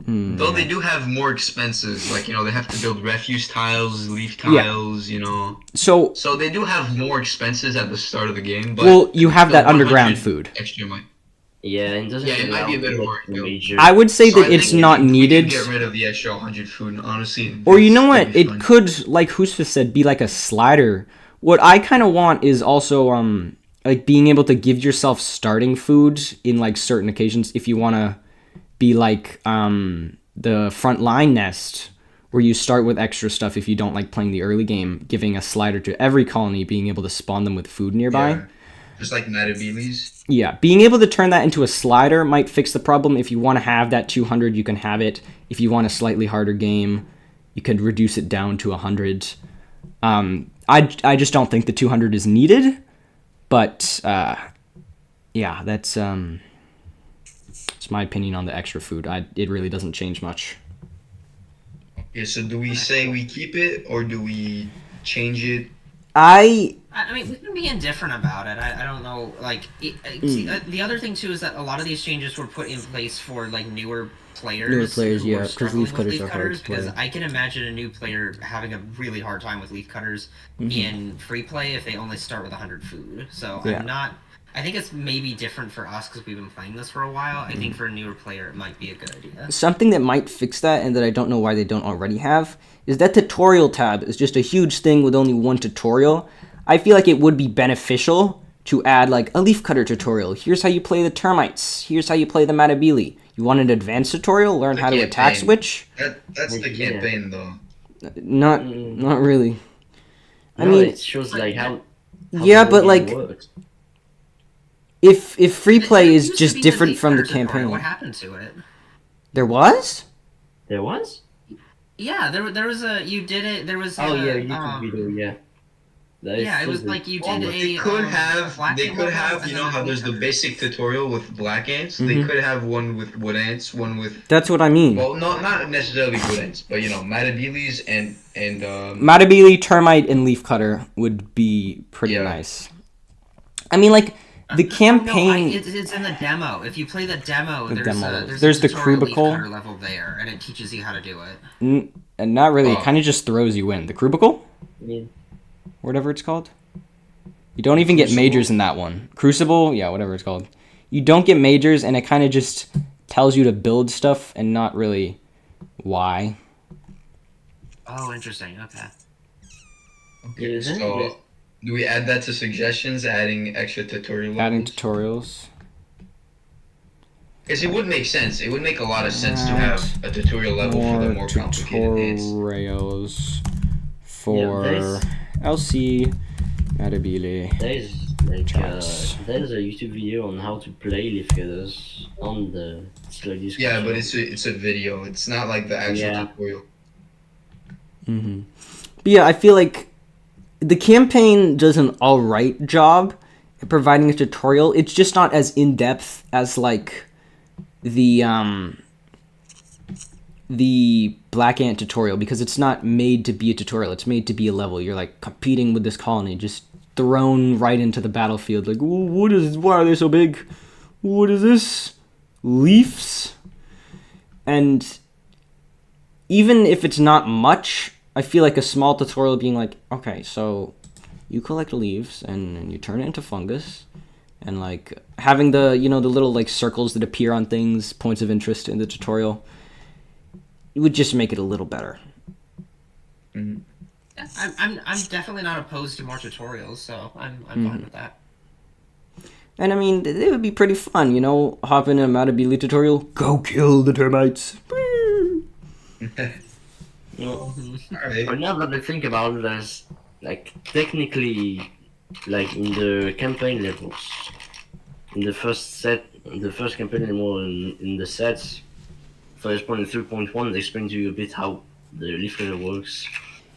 though they do have more expenses, like they have to build refuse tiles, leaf tiles, So, So they do have more expenses at the start of the game. But well, you have the that underground 100 food. extra money. Yeah, and doesn't Yeah, it might allow be a bit of like, work, though. major... I would say So that I it's think not we can needed. get rid of the extra 100 food, honestly. Or you know it's what? gonna be It fine. could, like Husfa said, be like a slider. What I kind of want is also like being able to give yourself starting food in like certain occasions if you want to be like the front line nest where you start with extra stuff if you don't like playing the early game, giving a slider to every colony, being able to spawn them with food nearby. Yeah. Just like Matabeles. Yeah, being able to turn that into a slider might fix the problem. If you want to have that 200, you can have it. If you want a slightly harder game, you could reduce it down to 100. I just don't think the 200 is needed, but yeah, that's my opinion on the extra food. It really doesn't change much. Okay, so do we say we keep it or do we change it? I I mean, we can be indifferent about it. I don't know. Like, the other thing too is that a lot of these changes were put in place for like newer players who were Yeah, because struggling with Leafcutters leaf are hard cutters to play. because I can imagine a new player having a really hard time with leaf cutters in free play if they only start with 100 food. So Yeah. I'm not. I think it's maybe different for us because we've been playing this for a while. I think for a newer player, it might be a good idea. Something that might fix that, and that I don't know why they don't already have, is that tutorial tab is just a huge thing with only one tutorial. I feel like it would be beneficial to add like a leafcutter tutorial. Here's how you play the termites. Here's how you play the matabili. You want an advanced tutorial? Learn how to attack campaign. switch? That's the Yeah. campaign, though. Not really. I No, mean, it shows like how yeah, the but whole game like works. if free play There is used to just be different leaf from the cutter tutorial. campaign. What happened to it? There was? There was? Yeah, there was a you did it. There was Oh a, yeah, YouTube video, yeah. That Yeah, it shows was the- like you Well, did they a. could a have, black they and could white have, and you then know a how blue there's the cutter. basic tutorial with black ants? They could have one with wood ants, one with, That's what I mean. well, not necessarily wood ants, but, you know, matabilis and Matabili, termite, and leafcutter would be pretty Yeah. nice. I mean, like the No, campaign. it's in the demo. If you play the demo, demo. there's There's a the tutorial leaf Crubicle. cutter level there, and it teaches you how to do it. And not really. It Oh. kind of just throws you in. The Crubicle? Yeah. Whatever it's called. You don't even get Crucible? majors in that one. Crucible? Yeah, whatever it's called. You don't get majors, and it kind of just tells you to build stuff and not really why. Oh, interesting. Okay. Okay, Yeah, so do we add that to suggestions, adding extra tutorial Adding levels? tutorials. Because it would make sense. It would make a lot of sense to have a tutorial level for the more complicated ants. tutorials for there's- LC Matabili. There's like Charts. there's a YouTube video on how to play leaf cutters on the Slack discussion. Yeah, but it's a video. It's not like the actual Yeah. tutorial. But yeah, I feel like the campaign does an alright job at providing a tutorial. It's just not as in depth as like the Black Ant tutorial, because it's not made to be a tutorial. It's made to be a level. You're like competing with this colony, just thrown right into the battlefield. Like, why are they so big? What is this? Leaves? And even if it's not much, I feel like a small tutorial being like, okay, so you collect leaves and you turn it into fungus, and like having the the little like circles that appear on things, points of interest in the tutorial, it would just make it a little better. Yeah, I'm definitely not opposed to more tutorials, so I'm fine with that. And I mean, it would be pretty fun, hop in a Matabili tutorial, go kill the termites. Well, Alright. but now that I think about it, there's like technically, like in the campaign levels, in the first campaign level in the sets, for example in 3.1, they explain to you a bit how the leaf cutter works.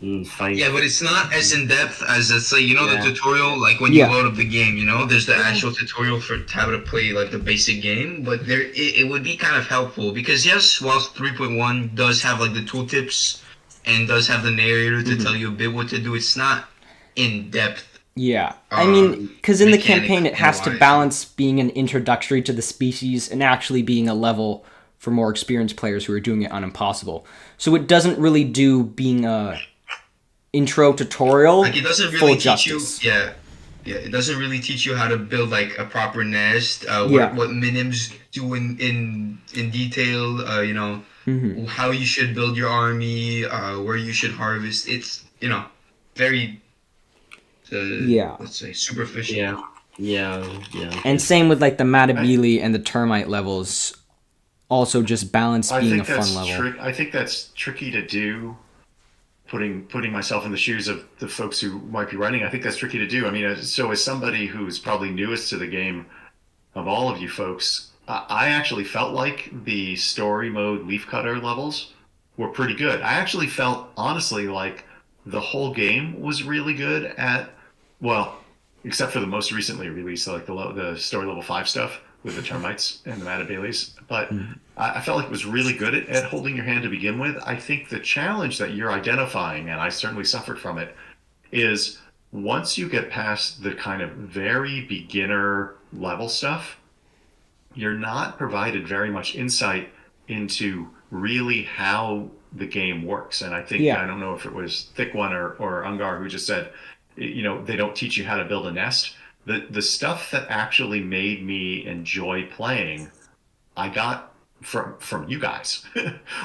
In 5. Yeah, but it's not as in depth as, let's say, Yeah. the tutorial, like when Yeah. you load up the game, there's the actual tutorial for how to play like the basic game, but it would be kind of helpful because yes, whilst 3.1 does have like the tooltips and does have the narrator to tell you a bit what to do, it's not in depth. Yeah, I mean, because in the campaign it has to mechanic-wise. balance being an introductory to the species and actually being a level for more experienced players who are doing it on impossible. So it doesn't really do being a intro tutorial Like it doesn't full really teach justice. you, yeah, it doesn't really teach you how to build like a proper nest. Yeah. What minims do in detail. How you should build your army. Where you should harvest. It's very. Yeah. Let's say superficial. Yeah. And same with like the Matabili and the termite levels. Also, just balance I being a think fun that's level. I think that's tricky to do. Putting myself in the shoes of the folks who might be running, I think that's tricky to do. I mean, so as somebody who's probably newest to the game, of all of you folks, I actually felt like the story mode leafcutter levels were pretty good. I actually felt honestly like the whole game was really good at, well, except for the most recently released, like the story level 5 stuff with the termites and the Matabaileys. But I felt like it was really good at holding your hand to begin with. I think the challenge that you're identifying, and I certainly suffered from it, is once you get past the kind of very beginner level stuff, you're not provided very much insight into really how the game works. And I think, Yeah. I don't know if it was Thick One or Ungar who just said, they don't teach you how to build a nest. The stuff that actually made me enjoy playing, I got from you guys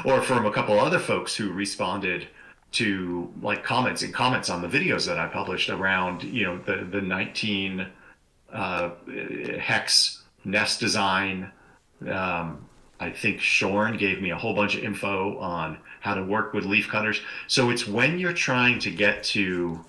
or from a couple other folks who responded to like comments on the videos that I published around, the 19 hex nest design. I think Shorn gave me a whole bunch of info on how to work with leaf cutters. So it's when you're trying to get to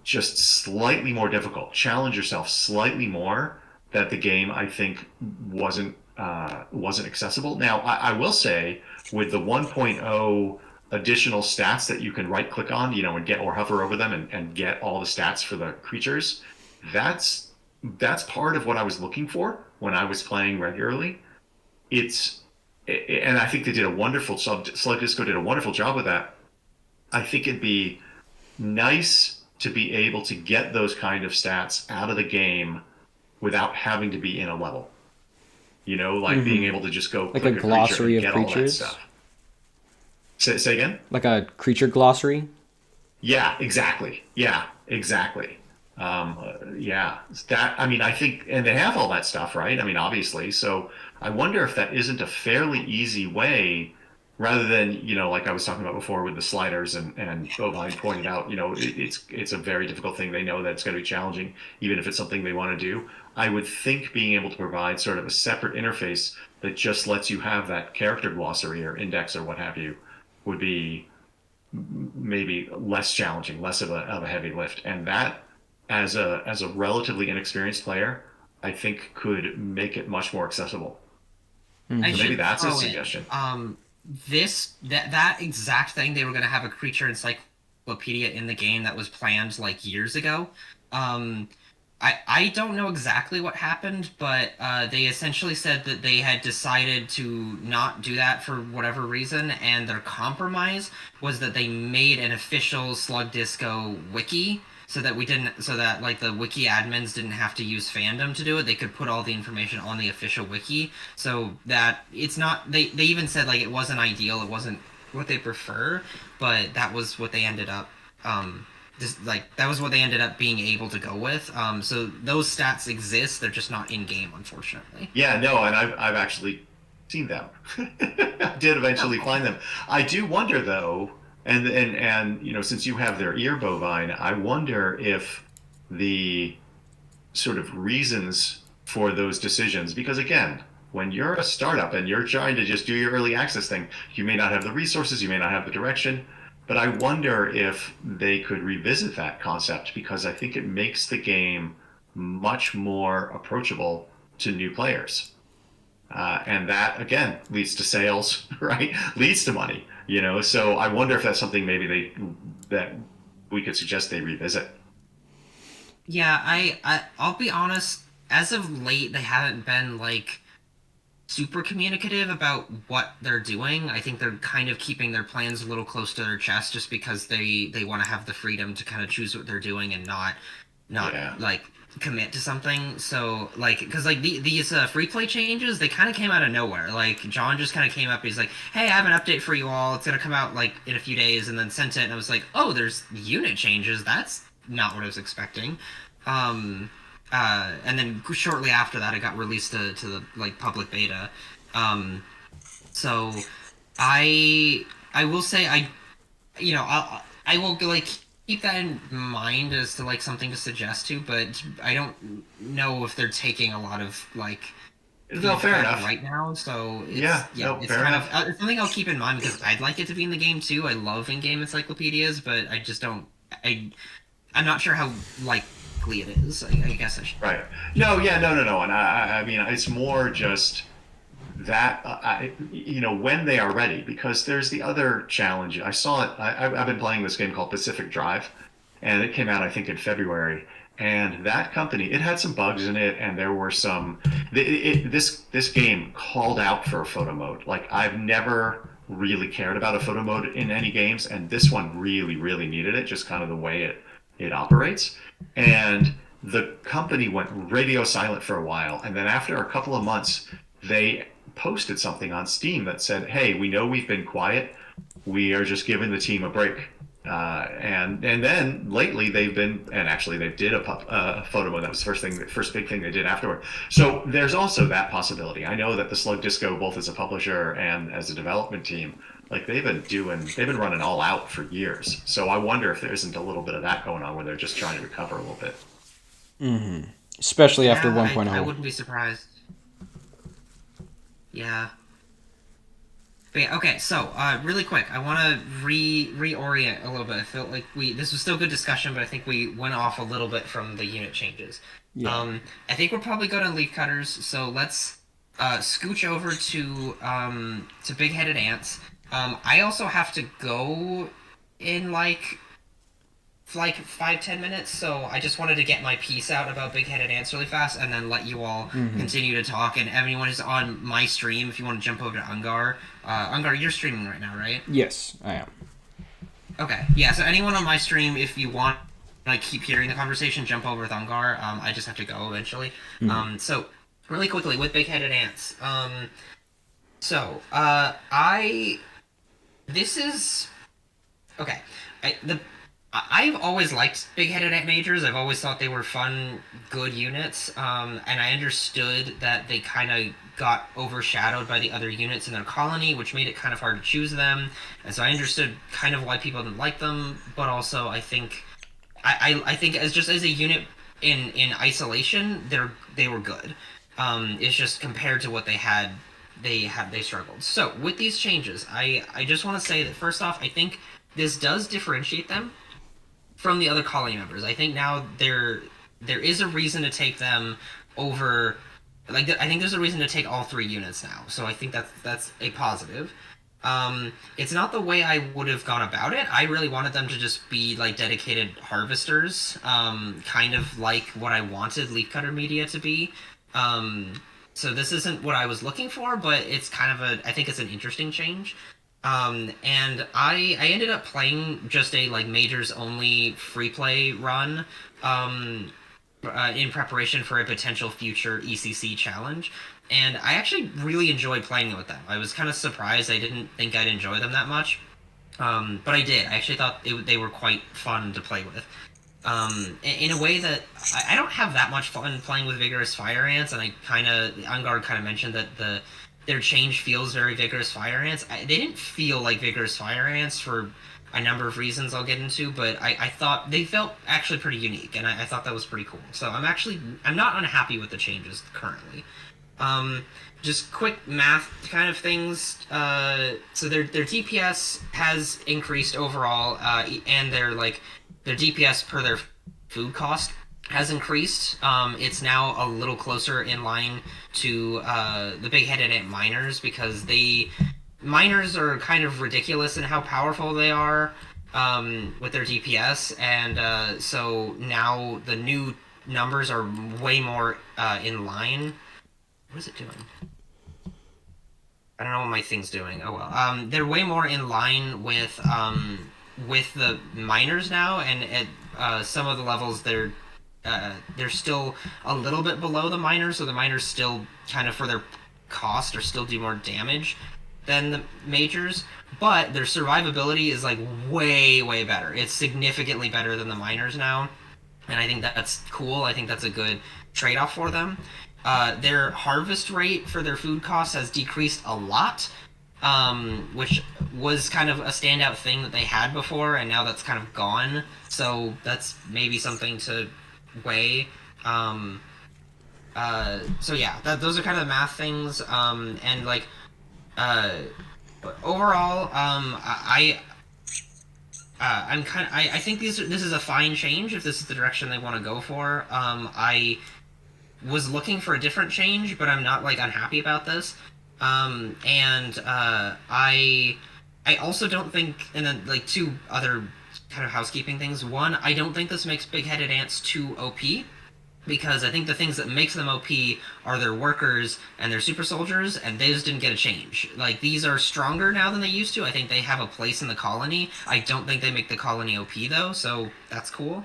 just slightly more difficult, challenge yourself slightly more, that the game I think wasn't accessible. Now I will say with the 1.0 additional stats that you can right click on, and get or hover over them and get all the stats for the creatures, that's part of what I was looking for when I was playing regularly. And I think they did a wonderful job. Slug Disco did a wonderful job with that. I think it'd be nice to be able to get those kind of stats out of the game without having to be in a level. Like being able to just go Like click a a creature glossary and of get all that creatures? stuff. Say again? Like a creature glossary? Yeah, exactly. Yeah, exactly. Yeah, that. I mean, I think, and they have all that stuff, right? I mean, obviously. So I wonder if that isn't a fairly easy way, rather than like I was talking about before with the sliders, and Bovine pointed out, it's a very difficult thing. They know that it's going to be challenging, even if it's something they want to do. I would think being able to provide sort of a separate interface that just lets you have that character glossary or index or what have you would be maybe less challenging, less of a heavy lift, and that as a relatively inexperienced player, I think could make it much more accessible. I So maybe should that's a throw suggestion. that exact thing, they were gonna have a creature encyclopedia in the game that was planned like years ago. Um, I don't know exactly what happened, but they essentially said that they had decided to not do that for whatever reason, and their compromise was that they made an official Slug Disco wiki so that like the wiki admins didn't have to use fandom to do it. They could put all the information on the official wiki, so that it's not. They even said like it wasn't ideal, it wasn't what they prefer, but that was what they ended up. That was what they ended up being able to go with. So those stats exist. They're just not in game, unfortunately. Yeah, no, and I've actually seen them. I did eventually find them. I do wonder though, and since you have their ear, Bovine, I wonder if the sort of reasons for those decisions, because again, when you're a startup and you're trying to just do your early access thing, you may not have the resources, you may not have the direction, but I wonder if they could revisit that concept, because I think it makes the game much more approachable to new players. And that again leads to sales, right? Leads to money, So I wonder if that's something maybe that we could suggest they revisit. Yeah, I'll be honest. As of late, they haven't been like super communicative about what they're doing. I think they're kind of keeping their plans a little close to their chest, just because they want to have the freedom to kind of choose what they're doing and not Yeah. like commit to something. So like, because like these free play changes, they kind of came out of nowhere. Like John just kind of came up, he's like, hey, I have an update for you all, it's gonna come out like in a few days, and then sent it, and I was like, oh, there's unit changes, that's not what I was expecting. And then shortly after that, it got released to the like public beta. So I will say I will like keep that in mind as to like something to suggest to, but I don't know if they're taking a lot of like No, fair feedback enough. right now. So Yeah, no, it's fair kind enough. of it's something I'll keep in mind, because I'd like it to be in the game too. I love in-game encyclopedias, but I just don't. I'm not sure how likely it is. I guess I should. Right. No, yeah, no. And I mean, it's more just that, when they are ready, because there's the other challenge. I saw it. I've been playing this game called Pacific Drive, and it came out, I think, in February. And that company, it had some bugs in it, and there were some. This game called out for a photo mode. Like, I've never really cared about a photo mode in any games, and this one really, really needed it. Just kind of the way it operates. And the company went radio silent for a while, and then after a couple of months, they posted something on Steam that said, "Hey, we know we've been quiet. We are just giving the team a break." And then lately they've been, and actually they did a photo mode. That was the first big thing they did afterward. So there's also that possibility. I know that the Slug Disco, both as a publisher and as a development team, like they've been running all out for years. So I wonder if there isn't a little bit of that going on where they're just trying to recover a little bit. Especially after Yeah, 1.0. I wouldn't be surprised. Yeah. But yeah, okay, so really quick, I want to reorient a little bit. I felt like this was still good discussion, but I think we went off a little bit from the unit changes. Yeah. I think we're probably good on Leafcutters, so let's scooch over to big-headed ants. I also have to go in like 5-10 minutes, so I just wanted to get my piece out about big-headed ants really fast, and then let you all continue to talk. And everyone who's on my stream, if you want to jump over to Ungar, Ungar, you're streaming right now, right? Yes, I am. Okay, yeah. So anyone on my stream, if you want, like, keep hearing the conversation, jump over with Ungar. I just have to go eventually. So really quickly with big-headed ants. This is okay. I've always liked big-headed ant majors. I've always thought they were fun, good units, and I understood that they kind of got overshadowed by the other units in their colony, which made it kind of hard to choose them. And so I understood kind of why people didn't like them, but also I think I think as a unit in isolation, they were good. It's just compared to what they had, they struggled. So with these changes, I just want to say that first off, I think this does differentiate them from the other colony members. I think now there is a reason to take them over. Like, I think there's a reason to take all 3 units now. So I think that's a positive. It's not the way I would have gone about it. I really wanted them to just be like dedicated harvesters, kind of like what I wanted Leafcutter Media to be. So this isn't what I was looking for, but it's kind of I think it's an interesting change. And I ended up playing just a like majors only free play run in preparation for a potential future ECC challenge, and I actually really enjoyed playing with them. I was kind of surprised. I didn't think I'd enjoy them that much, but I did. I actually thought they were quite fun to play with. In a way that I don't have that much fun playing with Vigorous Fire Ants, and Ungar kind of mentioned that their change feels very Vigorous Fire Ants. They didn't feel like Vigorous Fire Ants for a number of reasons I'll get into, but I thought they felt actually pretty unique, and I thought that was pretty cool. So I'm not unhappy with the changes currently. Just quick math kind of things. So their DPS has increased overall, and their DPS per their food cost has increased. It's now a little closer in line to the big-headed ant miners, because miners are kind of ridiculous in how powerful they are with their DPS, and so now the new numbers are way more in line. What is it doing? I don't know what my thing's doing. Oh well. They're way more in line with the miners now, and at some of the levels they're still a little bit below the miners, so the miners still kind of for their cost or still do more damage than the majors, but their survivability is like way better. It's significantly better than the miners now, and I think that's cool. I think that's a good trade-off for them. Their harvest rate for their food costs has decreased a lot, which was kind of a standout thing that they had before, and now that's kind of gone. So that's maybe something to weigh. So yeah, those are kind of the math things. And like, overall, I think this is a fine change if this is the direction they want to go for. I was looking for a different change, but I'm not like unhappy about this. I also don't think, and then like 2 other kind of housekeeping things. One, I don't think this makes big-headed ants too OP. because I think the things that makes them OP are their workers and their super soldiers, and those didn't get a change. Like, these are stronger now than they used to. I think they have a place in the colony. I don't think they make the colony OP though, so that's cool.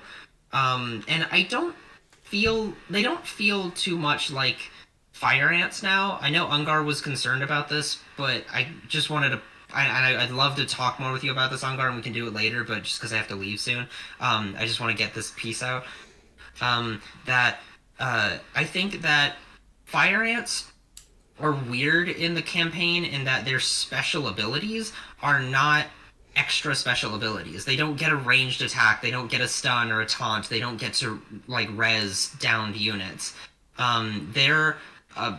And they don't feel too much like fire ants now. I know Ungar was concerned about this, but I just wanted to. I'd love to talk more with you about this, Ungar, and we can do it later. But just because I have to leave soon, I just want to get this piece out. I think that fire ants are weird in the campaign in that their special abilities are not extra special abilities. They don't get a ranged attack, they don't get a stun or a taunt, they don't get to like res downed units. Their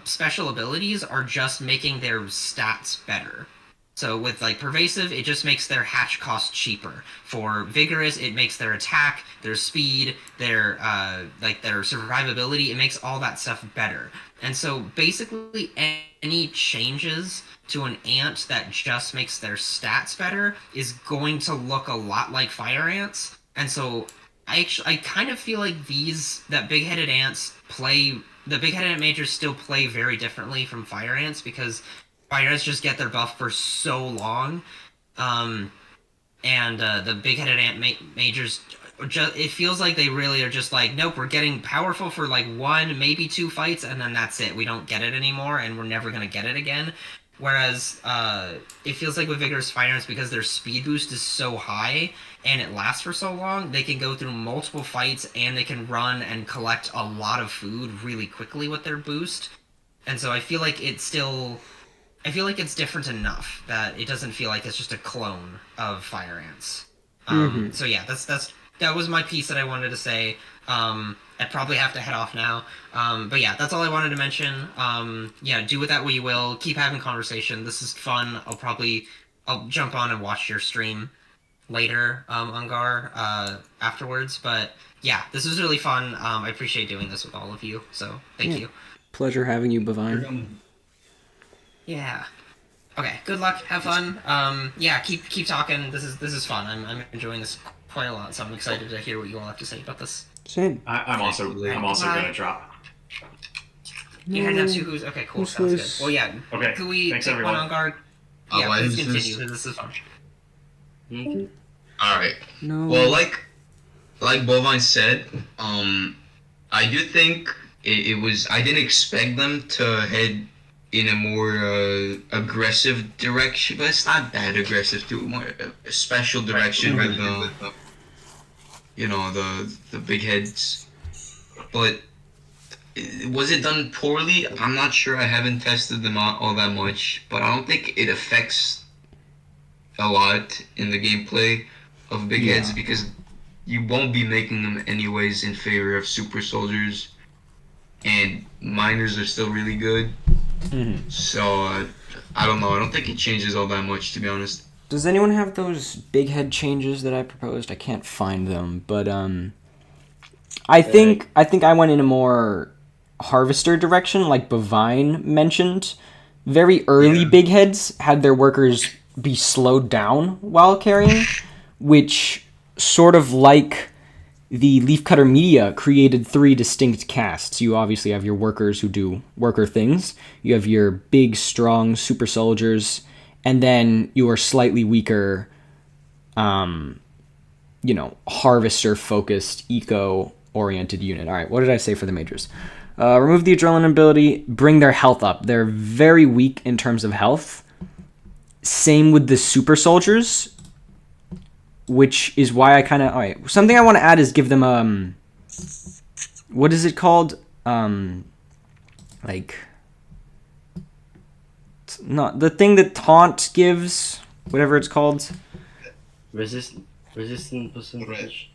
special abilities are just making their stats better. So with like pervasive, it just makes their hatch cost cheaper. For vigorous, it makes their attack, their speed, their their survivability. It makes all that stuff better. And so basically, any changes to an ant that just makes their stats better is going to look a lot like fire ants. And so I kind of feel like the big-headed ant majors still play very differently from fire ants because fire ants just get their buff for so long, and the big-headed ant majors, it feels like they really are just like, nope, we're getting powerful for like 1, maybe 2 fights, and then that's it. We don't get it anymore, and we're never gonna get it again. Whereas it feels like with vigorous fire ants, because their speed boost is so high and it lasts for so long, they can go through multiple fights and they can run and collect a lot of food really quickly with their boost. And so I feel like it's different enough that it doesn't feel like it's just a clone of fire ants. So yeah, that was my piece that I wanted to say. I'd probably have to head off now. But yeah, that's all I wanted to mention. Yeah, do with that what you will. Keep having conversation. This is fun. I'll jump on and watch your stream later, Ungar, afterwards. But yeah, this was really fun. I appreciate doing this with all of you. So thank you. Pleasure having you, Bavine. Yeah. Okay. Good luck. Have fun. Yeah. Keep talking. This is fun. I'm enjoying this quite a lot. So I'm excited to hear what you all have to say about this. Same. I'm also gonna drop. You heading out to who's okay? Cool. Sounds good. Well, yeah. Okay. Can we Thanks, take everyone. one on guard? Yeah. Let's continue. This is fun. All right. No. Well, like Bovine said, I do think it was. I didn't expect them to head in a more aggressive direction, but it's not that aggressive. Too more a special direction with the big heads. But was it done poorly? I'm not sure. I haven't tested them out all that much, but I don't think it affects a lot in the gameplay of big heads because you won't be making them anyways in favor of super soldiers, and miners are still really good. So I don't know. I don't think it changes all that much, to be honest. Does anyone have those big head changes that I proposed? I can't find them, but I think I went in a more harvester direction, like Bavine mentioned. Very early big heads had their workers be slowed down while carrying, which sort of like the Leafcutter Media created 3 distinct castes. You obviously have your workers who do worker things. You have your big, strong super soldiers, and then your slightly weaker, harvester-focused, eco-oriented unit. All right, what did I say for the majors? Remove the adrenaline ability, bring their health up. They're very weak in terms of health. Same with the super soldiers, which is why I kind of... All right, something I want to add is give them, what is it called? Not the thing that taunt gives, whatever it's called. Resistant percentage.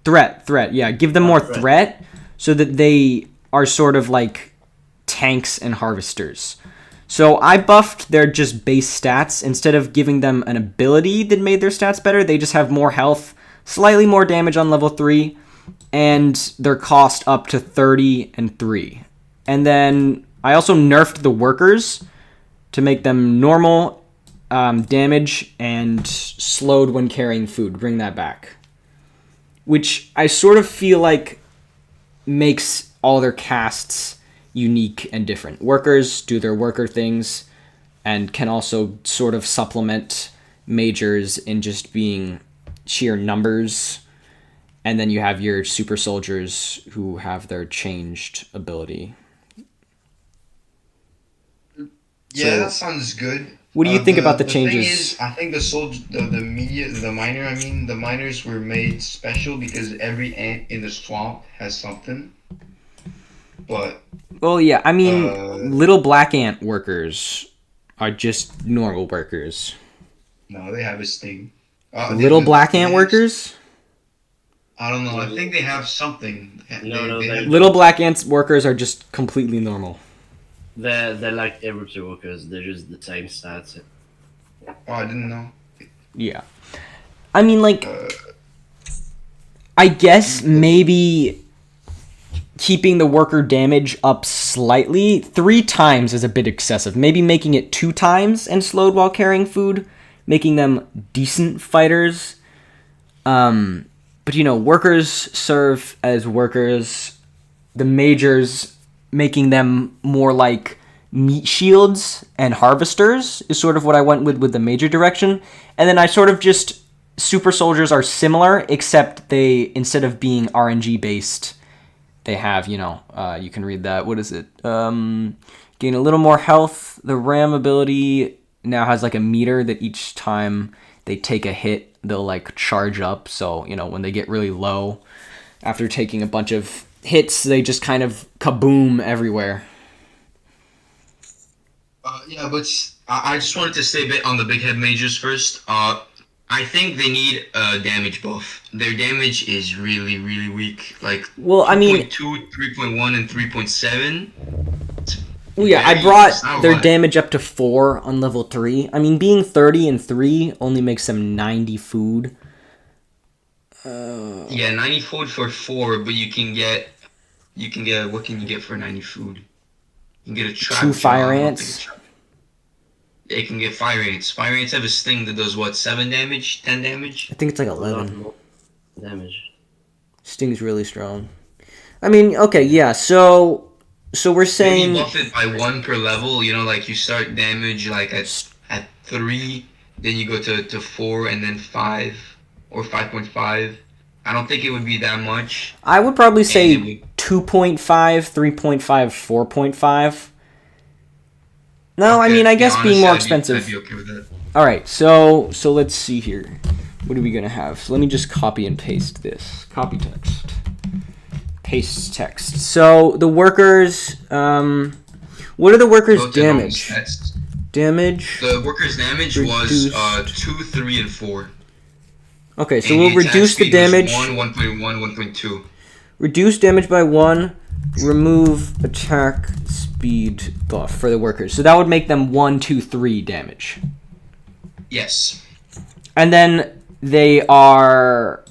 Threat. Yeah, give them more threat so that they are sort of like tanks and harvesters. So I buffed their just base stats. Instead of giving them an ability that made their stats better, they just have more health, slightly more damage on level 3, and their cost up to 30 and 3. And then I also nerfed the workers to make them normal damage and slowed when carrying food. Bring that back. Which I sort of feel like makes all their casts unique and different. Workers do their worker things and can also sort of supplement majors in just being sheer numbers. And then you have your super soldiers who have their changed ability. Yeah, So, that sounds good. what do you think about the Thing changes? is, I think the miners were made special because every ant in the swamp has something. But Well, yeah, I mean, uh, little black ant workers are just normal workers. no, they have a sting. Little black they ant have- workers? I don't know. I think they have something. No, They they- have- Little black ants workers are just completely normal. They're like everyday workers. They're just the same stats. Oh, I didn't know. Yeah. I mean, like, Uh, I guess maybe keeping the worker damage up slightly 3 times is a bit excessive. Maybe making it 2 times and slowed while carrying food, making them decent fighters. But, workers serve as workers. The majors, making them more like meat shields and harvesters is sort of what I went with the major direction. And then I sort of just, super soldiers are similar, except they, instead of being RNG based, they have, you can read that. What is it? Gain a little more health. The ram ability now has like a meter that each time they take a hit, they'll like charge up. So, when they get really low after taking a bunch of hits, they just kind of kaboom everywhere. Yeah, but I just wanted to stay a bit on the big head majors first. I think they need a damage buff. Their damage is really, really weak. Like, Well, I mean, 2.2, 3.1, and 3.7. well, yeah, I Very- brought it's not a their lot. damage up to 4 on level 3. I mean, being 30 and 3 only makes them 90 food. Yeah, 90 food for 4, but you can get, what can you get for 90 food? You can get a trap. 2 jaw, fire I don't ants. think a trap- They can get fire ants. Fire ants have a sting that does what, 7 damage, 10 damage? I think it's like A lot 11. more damage. Sting's really strong. I mean, okay, yeah, so we're Maybe saying... buff it by 1 per level. Like you start damage like at 3, then you go to 4, and then 5 or 5.5. I don't think it would be that much. I would probably And it say would- 2.5, 3.5, 4.5. No, I Okay, mean, I yeah, guess being honestly, more I'd expensive. be okay with that. All right, so let's see here. What are we gonna have? So let me just copy and paste this. Copy text. Paste text. So the workers. What are the workers' Go to normal damage? stats. Damage. The worker's damage was Reduced. 2, 3, and 4. Okay, so And we'll the attack reduce the speed was damage. 1, 1.1, 1.2. Reduce damage by 1. Remove attack speed buff for the workers. So that would make them 1, 2, 3 damage. Yes. And then they are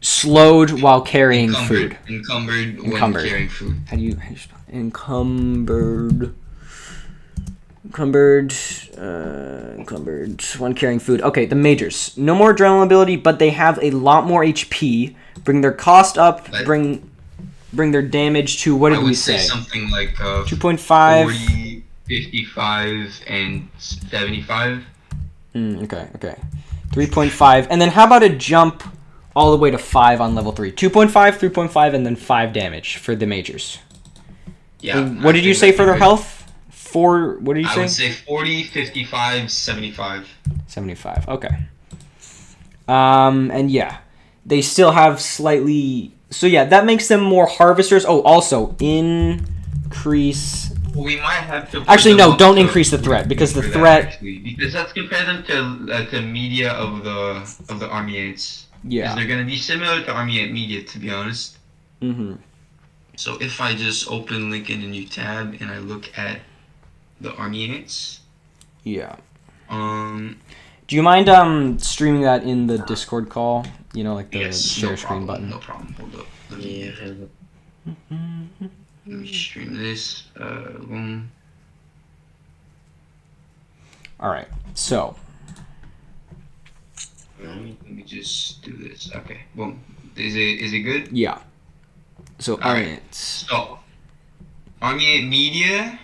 slowed while carrying food. Encumbered when Encumbered. carrying food. How do you spell it? Encumbered encumbered when carrying food. Okay, the majors, no more adrenaline ability, but they have a lot more HP. Bring their cost up. Bring their damage to, what did I we would say? something like 2.5. 40, 55, and 75. Okay 3.5. And then how about a jump all the way to 5 on level 3? 2.5, 3.5, and then 5 damage for the majors. Yeah. What did you say for their health? 4, what did you I say? would say 40, 55, 75. 75. Okay. And yeah, they still have slightly. So yeah, that makes them more harvesters. Oh, also increase. We might have to. Actually, put them no, up don't to- increase the threat, because the for that, threat. actually, because let's compare them to media of the army ants. Yeah. Because they're gonna be similar to army ant media, to be honest. Mm-hmm. So if I just open link in a new tab and I look at the army ants, Yeah. do you mind streaming that in the Discord call? Like the yes, share no screen problem, button. no problem. Hold up. Let me, Yeah. let me stream this. Boom. All right. So Let me just do this. Okay, boom. Is it good? yeah. So Alright. ants. So, Army Media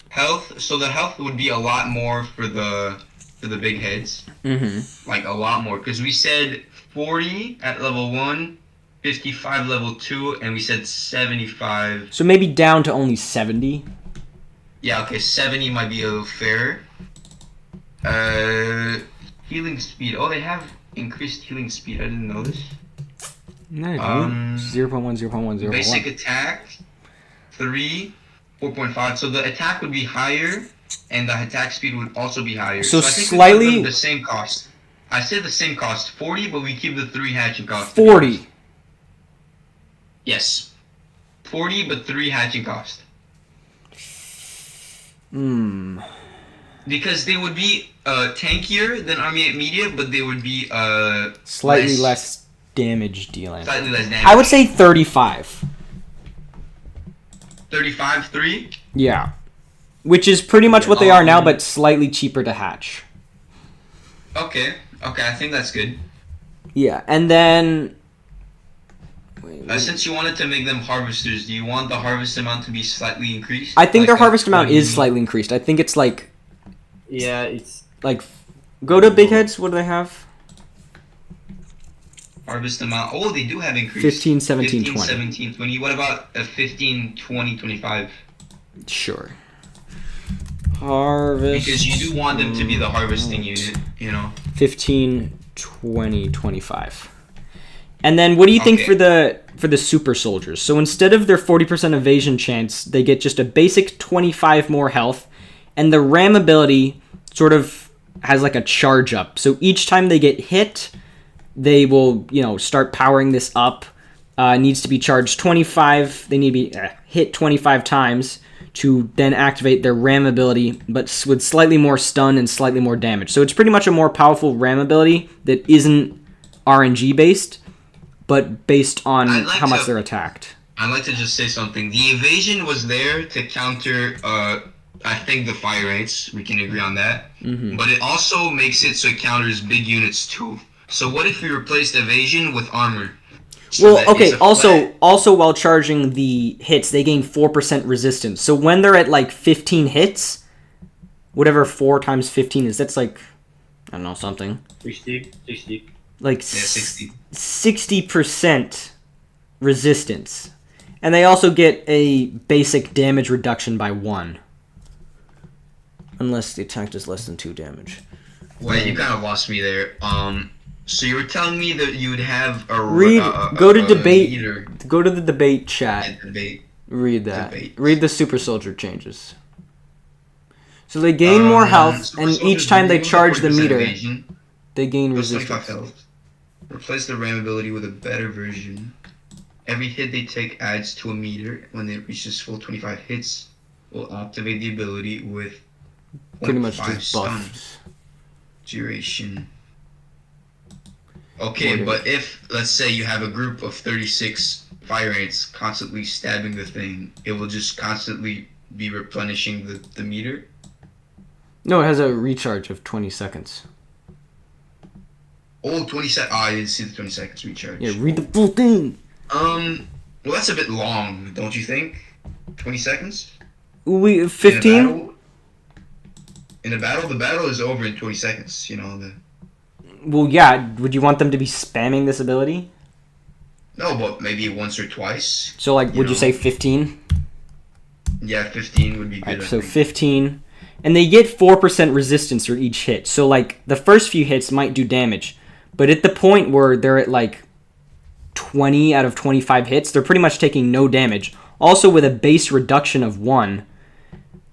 health. So the health would be a lot more for the big heads. Mm-hmm. Like a lot more, because we said 40 at level 1, 55 level 2, and we said 75. So maybe down to only 70. Yeah, okay, 70 might be a little fair. Healing speed. Oh, they have increased healing speed. I didn't know this. No, dude. 0.1, 0.1, 0.1. Basic attack, 3, 4.5. So the attack would be higher, and the attack speed would also be higher. So I think slightly- we give them the same cost. I said the same cost, 40, but we keep the 3 hatching cost. 40. Yes. 40, but 3 hatching cost. Hmm. Because they would be tankier than Army Media, but they would be Slightly less damage dealing. Slightly less damage. I would say 35. 35, 3? Yeah. Which is pretty much what they are now, but slightly cheaper to hatch. Okay, I think that's good. Yeah, and then... Since you wanted to make them harvesters, do you want the harvest amount to be slightly increased? I think Like their a harvest amount 20? is slightly increased. I think it's like... Yeah, it's Go to Big Heads, what do they have? Harvest amount. Oh, they do have increased. 15, 17, 15, 20. 17, 20. What about a 15, 20, 25? Sure. Harvest... Because you do want them to be the harvesting unit, you know? 15, 20, 25. And then what do you think Okay. for the super soldiers? So instead of their 40% evasion chance, they get just a basic 25 more health, and the ram ability sort of has like a charge up. So each time they get hit, they will, start powering this up. Needs to be charged 25. They need to be hit 25 times to then activate their ram ability, but with slightly more stun and slightly more damage. So it's pretty much a more powerful ram ability that isn't RNG based, but based on I'd like how much to- they're attacked. I'd like to just say something. The evasion was there to counter, I think, the fire rates. We can agree on that. Mm-hmm. But it also makes it so it counters big units too. So what if we replaced evasion with armor? So Well, that okay. it's a flat- Also, while charging the hits, they gain 4% resistance. So when they're at like 15 hits, whatever 4 times 15 is, that's like, I don't know, something 60. like 60. 60% resistance, and they also get a basic damage reduction by 1, unless the attack does less than 2 damage. Wait, you kind of lost me there. So you were telling me that you would have a Go to debate. meter Go to the debate chat. at debate. Read that. Debate. Read the super soldier changes. So they gain more health, Super and soldiers each time they remove charge the 40% meter, evasion, they gain plus 25 resistance. health. Replace the ram ability with a better version. Every hit they take adds to a meter. When it reaches full 25 hits, will activate the ability with Pretty much 0.5 just stun buffs. duration. Okay, What but if, let's say, you have a group of 36 fire ants constantly stabbing the thing, it will just constantly be replenishing the meter? No, it has a recharge of 20 seconds. Oh, 20 seconds. Oh, I didn't see the 20 seconds recharge. Yeah, read the full thing. Well, that's a bit long, don't you think? 20 seconds? 15? In a battle, the battle is over in 20 seconds, you know. Well, yeah. Would you want them to be spamming this ability? No, but maybe once or twice. So, like, would you know. say 15? Yeah, 15 would be good. Alright, I so think. 15. And they get 4% resistance for each hit. So, like, the first few hits might do damage. But at the point where they're at, like, 20 out of 25 hits, they're pretty much taking no damage. Also, with a base reduction of 1,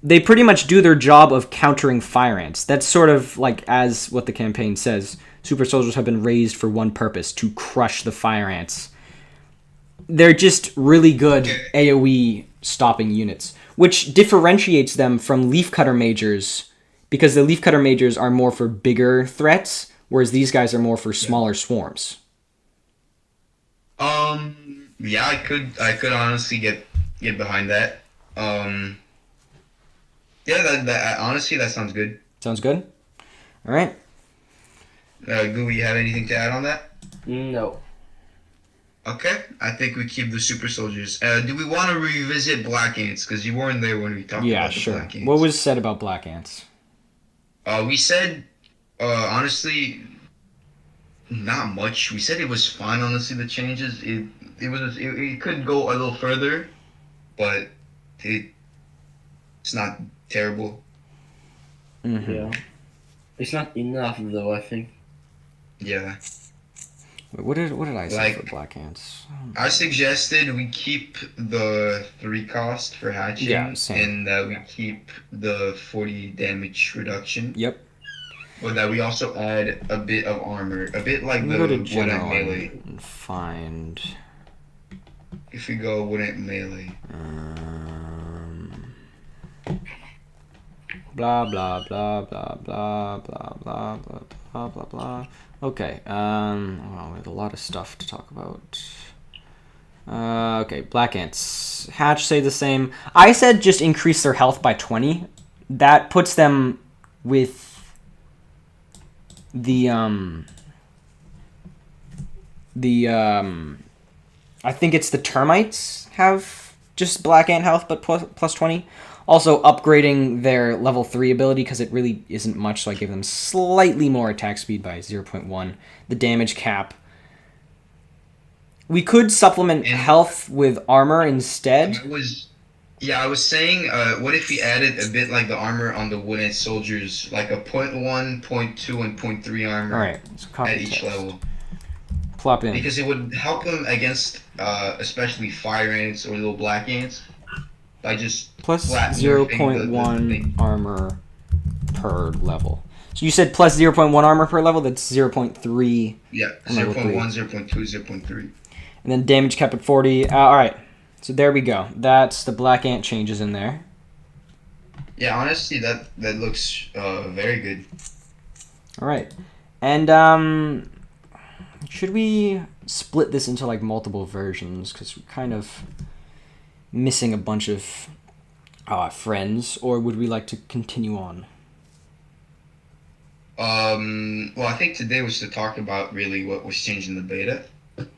they pretty much do their job of countering fire ants. That's sort of like, as what the campaign says, super soldiers have been raised for one purpose, to crush the fire ants. They're just really good AoE stopping units, which differentiates them from Leafcutter Majors, because the Leafcutter Majors are more for bigger threats, whereas these guys are more for smaller swarms. Yeah, I could honestly get behind that. Yeah, that honestly, that sounds good. Sounds good? Alright. Goo, you have anything to add on that? No. Okay, I think we keep the super soldiers. Do we want to revisit Black Ants? Because you weren't there when we talked Yeah, about the sure. Black Ants. What was said about black ants? We said, honestly, not much. We said it was fine. Honestly, the changes it could go a little further, but it it's not terrible. Mm-hmm. Yeah. It's not enough though, I think. Yeah. Wait, what did I say Like- for black ants? I suggested we keep the 3 cost for hatching, Yeah, same. and that we keep the 40 damage reduction, Yep. but that we also add a bit of armor, a bit like Let me the go to wooden general melee. and find. If we go wooden melee, Blah blah blah blah blah blah blah blah blah blah blah. Okay. Well, we have a lot of stuff to talk about. Okay, black ants. Hatch say the same. I said just increase their health by 20. That puts them with the I think it's the termites have just black ant health but plus 20. Also upgrading their level 3 ability because it really isn't much, so I gave them slightly more attack speed by 0.1. The damage cap. We could supplement And- health with armor instead. I was saying, what if we added a bit like the armor on the wooden soldiers, like a 0.1, 0.2, and 0.3 armor Alright, so copy at each text. level, Plop in. because it would help them against, especially fire ants or little black ants, by just Plus flat nerfing 0.1 the thing. armor per level. So you said plus 0.1 armor per level, that's 0.3. Yeah, Level 0.1, 0.2, 0.3. And then damage cap at 40. Alright, so there we go. That's the black ant changes in there. Yeah, honestly, that looks very good. Alright. And, should we split this into, like, multiple versions? Because we're kind of missing a bunch of friends. Or would we like to continue on? Well, I think today was to talk about really what was changed in the beta.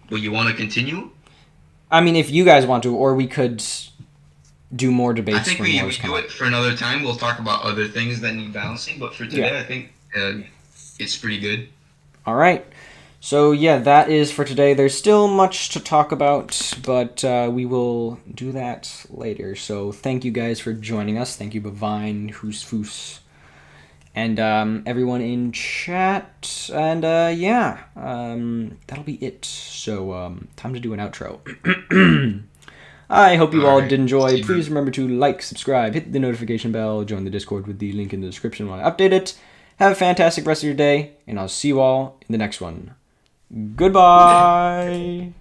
But you want to continue? I mean, if you guys want to, or we could do more debates. I think when we Moore's do come it for another time. We'll talk about other things that need balancing. But for today, Yeah. I think it's pretty good. All right. So, yeah, that is for today. There's still much to talk about, but we will do that later. So, thank you guys for joining us. Thank you, Bavine, Who's Foos, and everyone in chat. And, that'll be it. So, time to do an outro. I hope you all Alright. did enjoy. See you. Please remember to like, subscribe, hit the notification bell, join the Discord with the link in the description when I update it. Have a fantastic rest of your day, and I'll see you all in the next one. Goodbye!